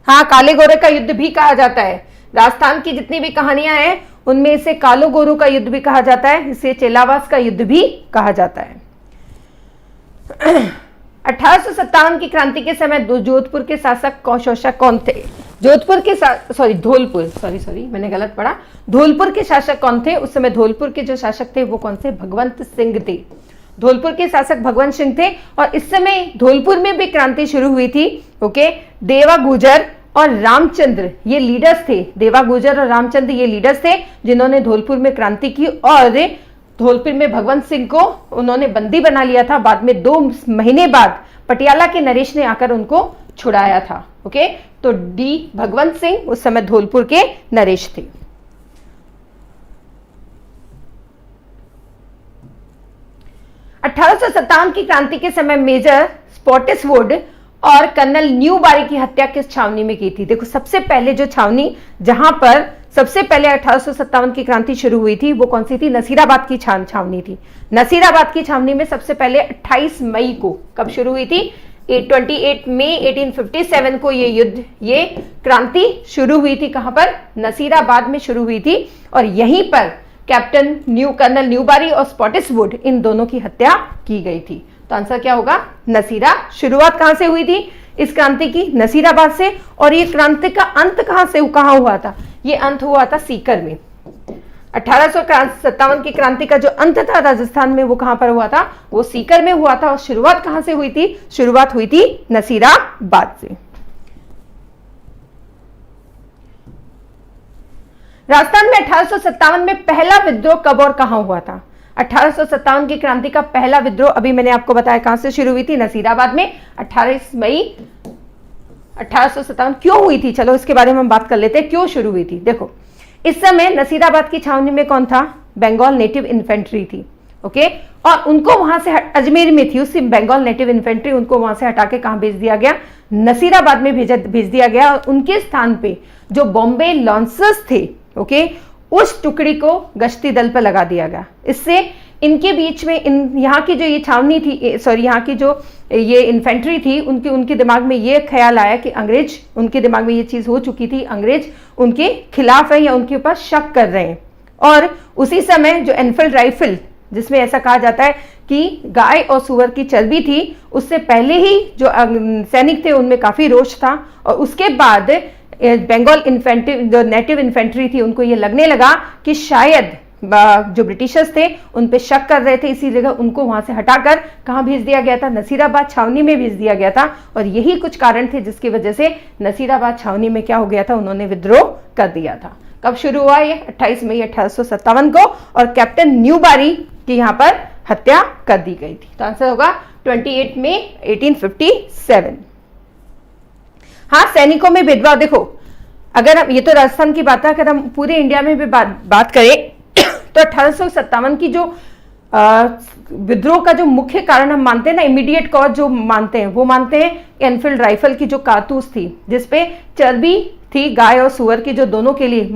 हाँ, काले गोरे का युद्ध भी कहा जाता है। राजस्थान की जितनी भी कहानियां हैं उनमें इसे कालो गोरू का युद्ध भी कहा जाता है, इसे चेलावास का युद्ध भी कहा जाता है। 1857 की क्रांति के समय जोधपुर के शासक कौन थे? जोधपुर के मैंने गलत पढ़ा। धौलपुर के शासक कौन थे? उस समय धौलपुर के जो शासक थे वो कौन से? भगवंत सिंह थे। धौलपुर के शासक भगवंत सिंह थे। और इस समय धौलपुर में भी क्रांति शुरू हुई थी। ओके, देवा गुजर और रामचंद्र ये लीडर्स थे। देवा गुजर और रामचंद्र ये लीडर्स थे जिन्होंने धौलपुर में क्रांति की। और धौलपुर में भगवंत सिंह को उन्होंने बंदी बना लिया था। बाद में 2 महीने बाद पटियाला के नरेश ने आकर उनको छुड़ाया था। ओके, तो डी भगवंत सिंह उस समय धौलपुर के नरेश थे। 1857 की क्रांति के समय मेजर स्पॉटिसवुड और कर्नल न्यूबारी की हत्या किस छावनी में की थी? देखो, सबसे पहले जो छावनी जहां पर सबसे पहले 1857 की क्रांति शुरू हुई थी वो कौन सी थी? नसीराबाद की छावनी थी। नसीराबाद की छावनी में सबसे पहले 28 मई को कब शुरू हुई थी? 28 मई 1857 को ये क्रांति शुरू हुई थी। कहां पर? नसीराबाद में शुरू हुई थी और यहीं पर कर्नल न्यूबारी और स्पॉटिसवुड इन दोनों की हत्या की गई थी। तो आंसर क्या होगा? नसीरा। शुरुआत कहां से हुई थी इस क्रांति की? नसीराबाद से। और ये क्रांति का अंत कहां हुआ था? ये अंत हुआ था सीकर में। 1857 की क्रांति का जो अंत था राजस्थान में, वो कहां पर हुआ था? वो सीकर में हुआ था। और शुरुआत कहां से हुई थी? शुरुआत हुई थी नसीराबाद से। राजस्थान में 1857 में पहला विद्रोह कब और कहां हुआ था? 1857 की क्रांति का पहला विद्रोह अभी मैंने आपको बताया कहां से शुरू हुई थी? नसीराबाद में 28 मई 1857। क्यों हुई थी? चलो इसके बारे में हम बात कर लेते हैं, क्यों शुरू हुई थी। देखो, इस समय नसीराबाद की छावनी में कौन था? बंगाल नेटिव इन्फेंट्री थी। ओके, और उनको वहां से अजमेर में थी उसी बंगाल नेटिव इन्फेंट्री, उनको वहां से हटा के कहां भेज दिया गया? नसीराबाद में भेज दिया गया। और उनके स्थान पे जो बॉम्बे लॉन्सर्स थे, ओके, उस टुकड़ी को गश्ती दल पर लगा दिया गया। इससे इनके बीच में यहाँ की जो ये छावनी थी, सॉरी, यहाँ की जो ये इन्फेंट्री थी, उनके दिमाग में ये ख्याल आया कि अंग्रेज, उनके दिमाग में ये चीज हो चुकी थी, अंग्रेज उनके खिलाफ है या उनके ऊपर शक कर रहे हैं। और उसी समय जो एनफील्ड राइफल, जिसमें ऐसा कहा जाता है कि गाय और सुअर की चर्बी थी, उससे पहले ही जो सैनिक थे उनमें काफी रोष था। और उसके बाद बंगाल इन्फेंट्री, जो नेटिव इन्फेंट्री थी, उनको ये लगने लगा कि शायद जो ब्रिटिशर्स थे उन पे शक कर रहे थे, इसी जगह उनको वहां से हटाकर कहां भेज दिया गया था? नसीराबाद छावनी में भेज दिया गया था। और यही कुछ कारण थे जिसकी वजह से नसीराबाद छावनी में क्या हो गया था? उन्होंने विद्रोह कर दिया था। कब शुरू हुआ ये? 28 मई 1857 को। और कैप्टन न्यूबारी की यहां पर हत्या कर दी गई थी। तो आंसर होगा 28 मई 1857। हाँ, सैनिकों में भेदभाव। देखो, अगर हम, ये तो राजस्थान की बात है, अगर हम पूरे इंडिया में भी बात करें तो 1857 की जो विद्रोह का जो मुख्य कारण हम मानते हैं ना, इमीडिएट कॉज जो मानते हैं, वो मानते हैं एनफील्ड राइफल की जो कारतूस थी, जिसपे चर्बी थी गाय और सुअर की, जो दोनों के लिए,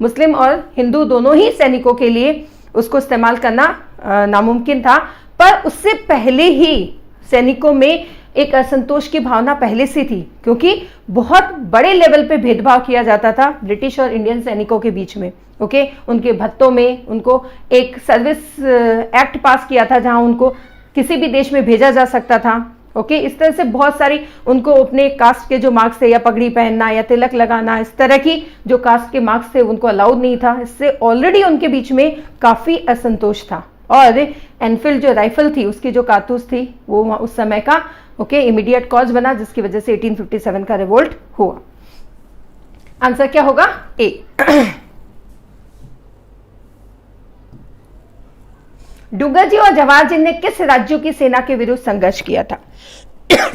मुस्लिम और हिंदू दोनों ही सैनिकों के लिए उसको इस्तेमाल करना नामुमकिन था। पर उससे पहले ही सैनिकों में एक असंतोष की भावना पहले से थी, क्योंकि बहुत बड़े लेवल पे भेदभाव किया जाता था ब्रिटिश और इंडियन सैनिकों के बीच में। ओके, उनके भत्तों में उनको एक सर्विस एक्ट पास किया था जहां उनको किसी भी देश में भेजा जा सकता था। ओके, इस तरह से बहुत सारी उनको अपने कास्ट के जो मार्क्स थे, या पगड़ी पहनना या तिलक लगाना, इस तरह की जो कास्ट के मार्क्स थे उनको अलाउड नहीं था। इससे ऑलरेडी उनके बीच में काफी असंतोष था। और एनफील्ड जो राइफल थी, उसकी जो कारतूस थी, वो उस समय का इमीडिएट कॉज बना, जिसकी वजह से 1857 का रिवोल्ट हुआ। आंसर क्या होगा? ए। डुग्गल जी और जवाहर जी ने किस राज्यों की सेना के विरुद्ध संघर्ष किया था?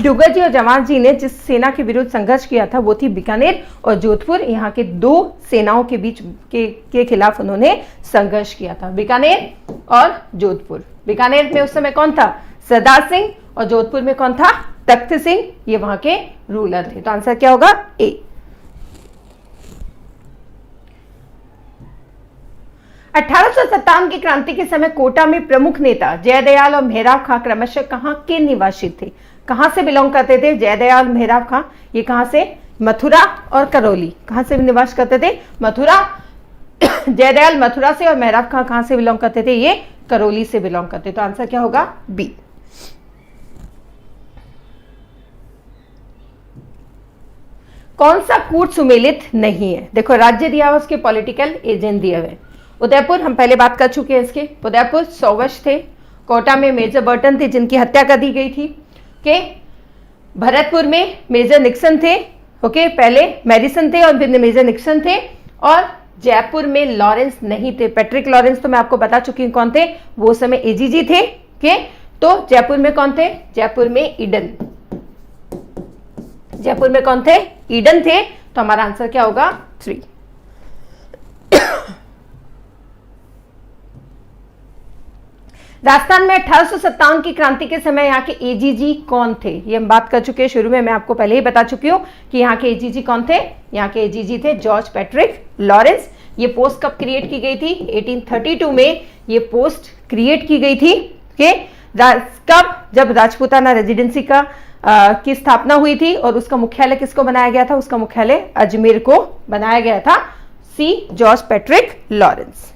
डुग्गल जी और जवाहर जी ने जिस सेना के विरुद्ध संघर्ष किया था वो थी बीकानेर और जोधपुर। यहाँ के दो सेनाओं के बीच के खिलाफ उन्होंने संघर्ष किया था, बीकानेर और जोधपुर। बीकानेर में उस समय कौन था? सरदार सिंह। और जोधपुर में कौन था? तख्त सिंह। ये वहां के रूलर थे। तो आंसर क्या होगा? ए। 1857 की क्रांति के समय कोटा में प्रमुख नेता जयदयाल और मेहराब खां क्रमशः कहां के निवासी थे? कहां से बिलोंग करते थे जयदयाल मेहराब खां? ये कहां से? मथुरा और करौली। कहां से निवास करते थे? मथुरा। जयदयाल मथुरा से और मेहराब खां कहां से बिलोंग करते थे? ये करौली से बिलोंग करते। तो आंसर क्या होगा? बी। कौन सा कूट सुमेलित नहीं है? देखो, राज्य दिया हुआ, उसके पॉलिटिकल एजेंट दिए हुए। उदयपुर हम पहले बात कर चुके हैं इसके। उदयपुर सौवश थे। कोटा में मेजर बर्टन थे जिनकी हत्या कर दी गई थी। ओके, भरतपुर में मेजर निक्सन थे। ओके, पहले मैडिसन थे और फिर मेजर निक्सन थे। और जयपुर में लॉरेंस नहीं थे, पैट्रिक लॉरेंस तो मैं आपको बता चुकी हूँ कौन थे, वो समय एजीजी थे। ओके, तो जयपुर में कौन थे? जयपुर में ईडन। जयपुर में कौन थे? ईडन थे। तो हमारा आंसर क्या होगा? 3। राजस्थान में 1857 की क्रांति के समय यहाँ के एजीजी कौन थे, ये हम बात कर चुके हैं शुरू में, मैं आपको पहले ही बता चुकी हूँ कि यहाँ के एजीजी कौन थे। यहाँ के एजीजी थे जॉर्ज पैट्रिक लॉरेंस। ये पोस्ट कब क्रिएट की गई थी? 1832 में ये पोस्ट क्रिएट की गई थी। कब? जब राजपूताना रेजिडेंसी का की स्थापना हुई थी और उसका मुख्यालय किसको बनाया गया था? उसका मुख्यालय अजमेर को बनाया गया था। C George Patrick Lawrence.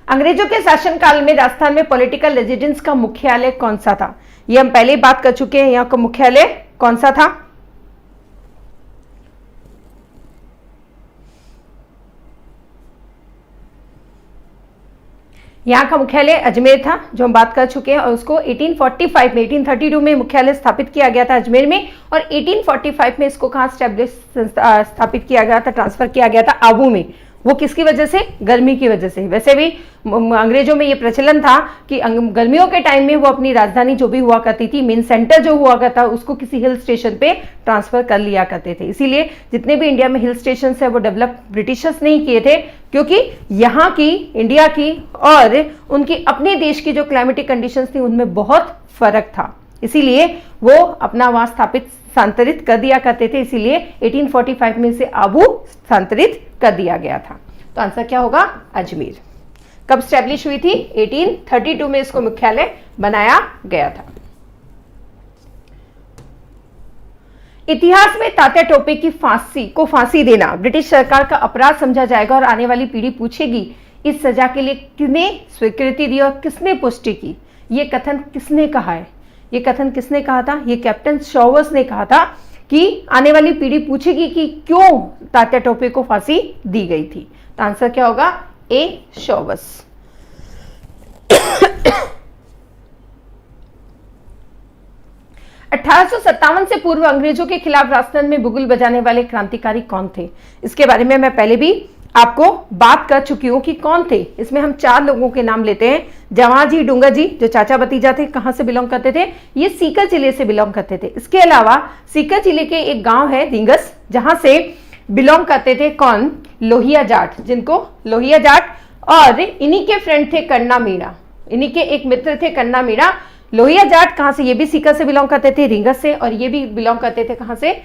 अंग्रेजों के शासनकाल में राजस्थान में पॉलिटिकल रेजिडेंस का मुख्यालय कौन सा था? ये हम पहले ही बात कर चुके हैं। यहाँ का मुख्यालय कौन सा था? यहाँ का मुख्यालय अजमेर था, जो हम बात कर चुके हैं, और उसको 1845 में 1832 में मुख्यालय स्थापित किया गया था अजमेर में, और 1845 में इसको कहाँ स्थापित किया गया था, ट्रांसफर किया गया था आबू में। वो किसकी वजह से? गर्मी की वजह से। वैसे भी अंग्रेजों में ये प्रचलन था कि गर्मियों के टाइम में वो अपनी राजधानी जो भी हुआ करती थी, मेन सेंटर जो हुआ करता, उसको किसी हिल स्टेशन पे ट्रांसफर कर लिया करते थे। इसीलिए जितने भी इंडिया में हिल स्टेशन है वो डेवलप ब्रिटिशर्स नहीं किए थे, क्योंकि यहाँ की, इंडिया की और उनकी अपने देश की जो क्लाइमेटिक कंडीशंस थी उनमें बहुत फर्क था। इसीलिए वो अपना वहां स्थानांतरित कर दिया करते थे। इसीलिए 1845 में से आबू स्थानांतरित कर दिया गया था। तो आंसर क्या होगा? अजमेर। कब स्टैब्लिश हुई थी? 1832 में इसको मुख्यालय बनाया गया था। इतिहास में तात्या टोपे की फांसी देना ब्रिटिश सरकार का अपराध समझा जाएगा और आने वाली पीढ़ी पूछेगी इस सजा के लिए किसने स्वीकृति दी और किसने पुष्टि की। ये कथन किसने कहा है? ये कथन किसने कहा था? ये कैप्टन शॉवर्स ने कहा था कि आने वाली पीढ़ी पूछेगी कि क्यों तात्या टोपे को फांसी दी गई थी। तो आंसर क्या होगा? ए शॉवर्स। 1857 से पूर्व अंग्रेजों के खिलाफ राजस्थान में बुगुल बजाने वाले क्रांतिकारी कौन थे? इसके बारे में मैं पहले भी आपको बात कर चुकी हूं कि कौन थे। इसमें हम 4 लोगों के नाम लेते हैं। जवाहर जी डूंगर जी, जो चाचा भतीजा थे, कहां से बिलोंग करते थे? ये सीकर जिले से बिलोंग करते थे। इसके अलावा सीकर जिले के एक गांव है रिंगस, जहां से बिलोंग करते थे कौन? लोहिया जाट, जिनको लोहिया जाट, और इन्हीं के फ्रेंड थे कन्ना मीणा, इन्हीं के एक मित्र थे कन्ना मीणा। लोहिया जाट कहां से? ये भी सीकर से बिलोंग करते थे, रिंगस से, और ये भी बिलोंग करते थे कहां से?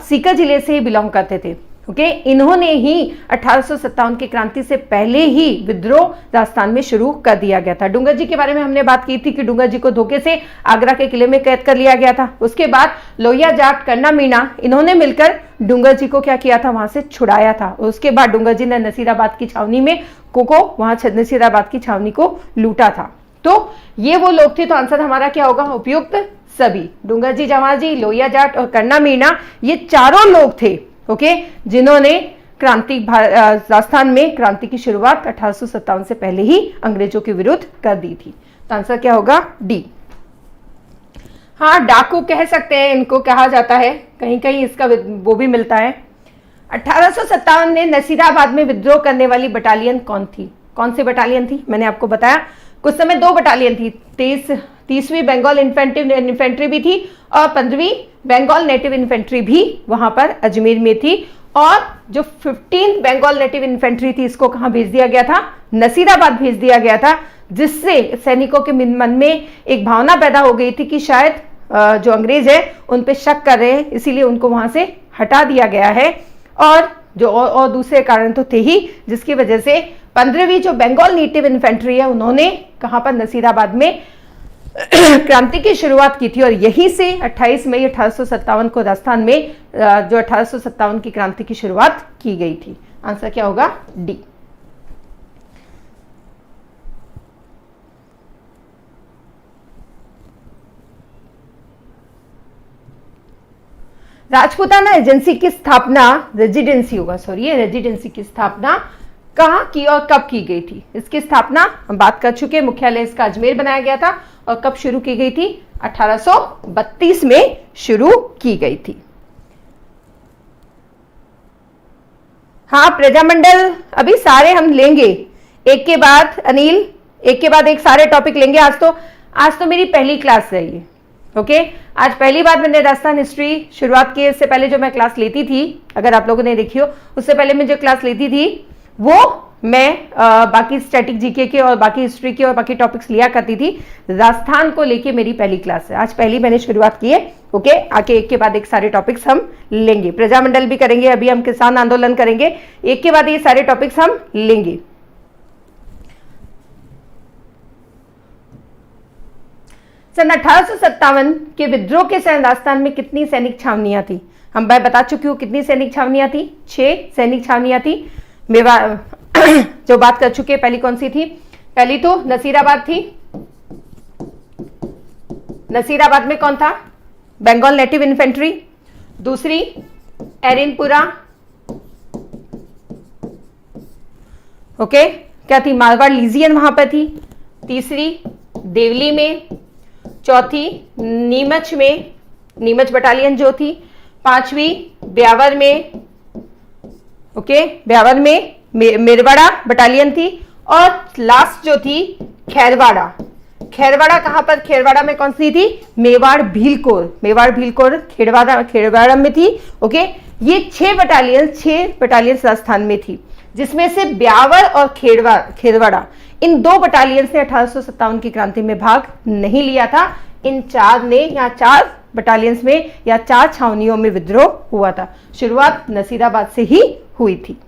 सीकर जिले से ही बिलोंग करते थे। ओके, इन्होंने ही 1857 की क्रांति से पहले ही विद्रोह राजस्थान में शुरू कर दिया गया था। डूंगर जी के बारे में हमने बात की थी कि डूंगर जी को धोखे से आगरा के किले में कैद कर लिया गया था। उसके बाद लोहिया जाट, कन्ना मीणा, इन्होंने मिलकर डूंगर जी को क्या किया था? वहां से छुड़ाया था। उसके बाद डूंगर जी ने नसीराबाद की छावनी में वहां नसीराबाद की छावनी को लूटा था। तो ये वो लोग थे। तो आंसर हमारा क्या होगा? उपयुक्त सभी। डूंगर जी, जवाहर जी, लोहिया जाट और कन्ना मीणा, ये चारों लोग थे, ओके, जिन्होंने राजस्थान में क्रांति की शुरुआत 1857 से पहले ही अंग्रेजों के विरुद्ध कर दी थी। तो आंसर क्या होगा? डी। हाँ, डाकू कह सकते हैं, इनको कहा जाता है, कहीं कहीं इसका वो भी मिलता है। 1857 में नसीराबाद में विद्रोह करने वाली बटालियन कौन थी? कौन सी बटालियन थी? मैंने आपको बताया कुछ समय 2 बटालियन थी। 30वीं बंगाल इन्फेंट्री भी थी और 15वीं बंगाल नेटिव इन्फेंट्री भी वहां पर अजमेर में थी। और जो 15th बंगाल नेटिव इन्फेंट्री थी, इसको कहां भेज दिया गया था? नसीराबाद भेज दिया गया था, जिससे सैनिकों के मन में एक भावना पैदा हो गई थी कि शायद जो अंग्रेज है उन पे शक कर रहे हैं, इसीलिए उनको वहां से हटा दिया गया है। और जो और दूसरे कारण तो थे ही, जिसकी वजह से 15वीं जो बंगाल नेटिव इन्फेंट्री है, उन्होंने कहां पर? नसीराबाद में क्रांति की शुरुआत की थी। और यहीं से 28 मई 1857 को राजस्थान में जो 1857 की क्रांति की शुरुआत की गई थी। आंसर क्या होगा? डी। राजपूताना रेजिडेंसी की स्थापना रेजिडेंसी की स्थापना कहां की और कब की गई थी? इसकी स्थापना हम बात कर चुके हैं। मुख्यालय इसका अजमेर बनाया गया था। और कब शुरू की गई थी? 1832 में शुरू की गई थी। हाँ, प्रजामंडल अभी सारे हम लेंगे एक के बाद, अनिल, एक के बाद एक सारे टॉपिक लेंगे। आज तो मेरी पहली क्लास है ये, ओके। आज पहली बार मैंने राजस्थान हिस्ट्री शुरुआत की। इससे पहले जो मैं क्लास लेती थी, अगर आप लोगों ने देखी हो, उससे पहले मैं जो क्लास लेती थी वो मैं बाकी स्टैटिक जीके के और बाकी हिस्ट्री के और बाकी टॉपिक्स लिया करती थी। राजस्थान को लेके मेरी पहली क्लास है, आज पहली मैंने शुरुआत की है। ओके, आके एक के बाद एक सारे टॉपिक्स हम लेंगे। प्रजामंडल भी करेंगे, अभी हम किसान आंदोलन करेंगे, एक के बाद ये सारे टॉपिक्स हम लेंगे। सन 1857 के विद्रोह के समय राजस्थान में कितनी सैनिक छावनियां थी? हम मैं बता चुकी हूँ कितनी सैनिक छावनियां थी, 6 सैनिक छावनियां थी। जो बात कर चुके हैं, पहली कौन सी थी? पहली तो नसीराबाद थी। नसीराबाद में कौन था? Bengal native infantry. दूसरी एरिनपुरा, ओके, क्या थी? मारवाड़ लीजियन वहां पर थी। तीसरी देवली में। चौथी नीमच में, नीमच बटालियन जो थी। पांचवी ब्यावर में, ओके, ब्यावर में मेरवाड़ा बटालियन थी। और लास्ट जो थी खैरवाड़ा। खैरवाड़ा कहां पर? खैरवाड़ा में कौन सी थी? मेवाड़ भीलकोर। मेवाड़ भीलकोर खैरवाड़ा में थी। ओके, ये 6 बटालियन राजस्थान में थी, जिसमें से ब्यावर और खैरवाड़ा, इन 2 बटालियन ने 1857 की क्रांति में भाग नहीं लिया था। इन 4 ने या 4 बटालियंस में या 4 छावनियों में विद्रोह हुआ था। शुरुआत नसीराबाद से ही हुई थी।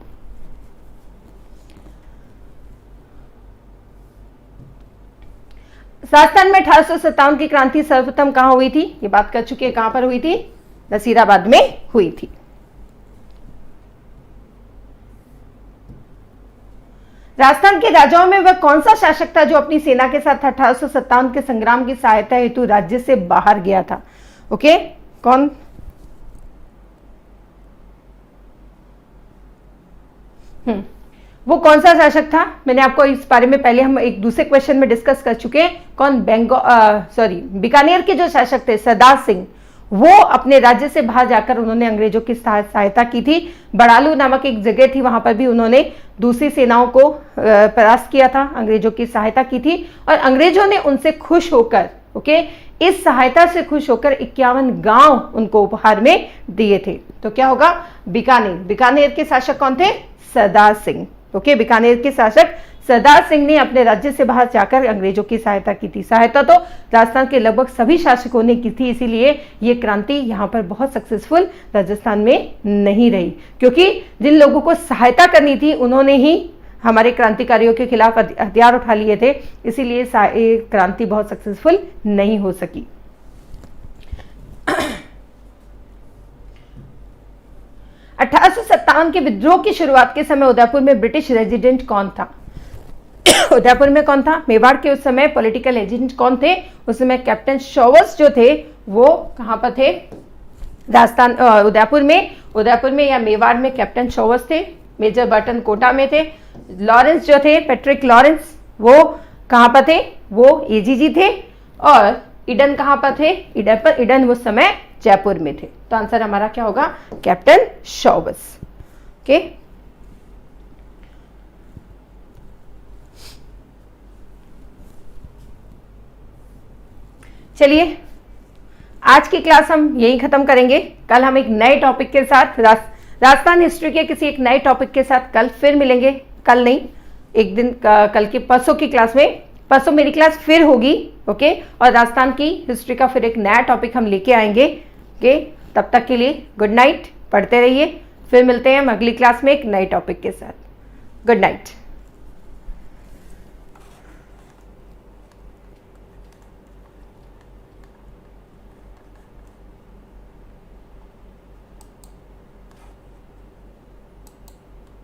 राजस्थान में 1857 की क्रांति सर्वप्रथम कहां हुई थी? ये बात कर चुके हैं, कहां पर हुई थी? नसीराबाद में हुई थी। राजस्थान के राजाओं में वह कौन सा शासक था जो अपनी सेना के साथ 1857 के संग्राम की सहायता हेतु राज्य से बाहर गया था? ओके, कौन? वो कौन सा शासक था? मैंने आपको इस बारे में पहले हम एक दूसरे क्वेश्चन में डिस्कस कर चुके हैं। कौन? बीकानेर के जो शासक थे सरदार सिंह, वो अपने राज्य से बाहर जाकर उन्होंने अंग्रेजों की सहायता की थी। बड़ालू नामक एक जगह थी, वहां पर भी उन्होंने दूसरी सेनाओं को परास्त किया था, अंग्रेजों की सहायता की थी। और अंग्रेजों ने उनसे खुश होकर, ओके, इस सहायता से खुश होकर 51 गांव उनको उपहार में दिए थे। तो क्या होगा? बीकानेर। बीकानेर के शासक कौन थे? सरदार सिंह। ओके, बीकानेर के शासक सरदार सिंह ने अपने राज्य से बाहर जाकर अंग्रेजों की सहायता की थी। सहायता तो राजस्थान के लगभग सभी शासकों ने की थी, इसीलिए ये क्रांति यहाँ पर बहुत सक्सेसफुल राजस्थान में नहीं रही, क्योंकि जिन लोगों को सहायता करनी थी उन्होंने ही हमारे क्रांतिकारियों के खिलाफ हथियार उठा लिए थे, इसीलिए क्रांति बहुत सक्सेसफुल नहीं हो सकी। 1857 के विद्रोह की शुरुआत के समय उदयपुर में ब्रिटिश रेजिडेंट कौन था? उदयपुर में कौन था? मेवाड़ के उस समय पॉलिटिकल एजेंट कौन थे? उस समय कैप्टन शॉवर्स जो थे वो कहां पर थे? राजस्थान उदयपुर में या मेवाड़ में कैप्टन शॉवर्स थे। मेजर बर्टन कोटा में थे। लॉरेंस जो थे, पैट्रिक लॉरेंस, वो कहां पर थे? वो एजीजी थे। और ईडन कहां पर थे? ईडन उस समय जयपुर में थे। तो आंसर हमारा क्या होगा? Captain showers. ओके, चलिए आज की क्लास हम यही खत्म करेंगे। कल हम एक नए टॉपिक के साथ राजस्थान हिस्ट्री के किसी एक नए टॉपिक के साथ कल फिर मिलेंगे। कल नहीं, एक दिन कल के परसों की क्लास में, परसों मेरी क्लास फिर होगी। ओके, और राजस्थान की हिस्ट्री का फिर एक नया टॉपिक हम लेके आएंगे। ओके, तब तक के लिए गुड नाइट, पढ़ते रहिए। फिर मिलते हैं हम अगली क्लास में एक नए टॉपिक के साथ। Good night.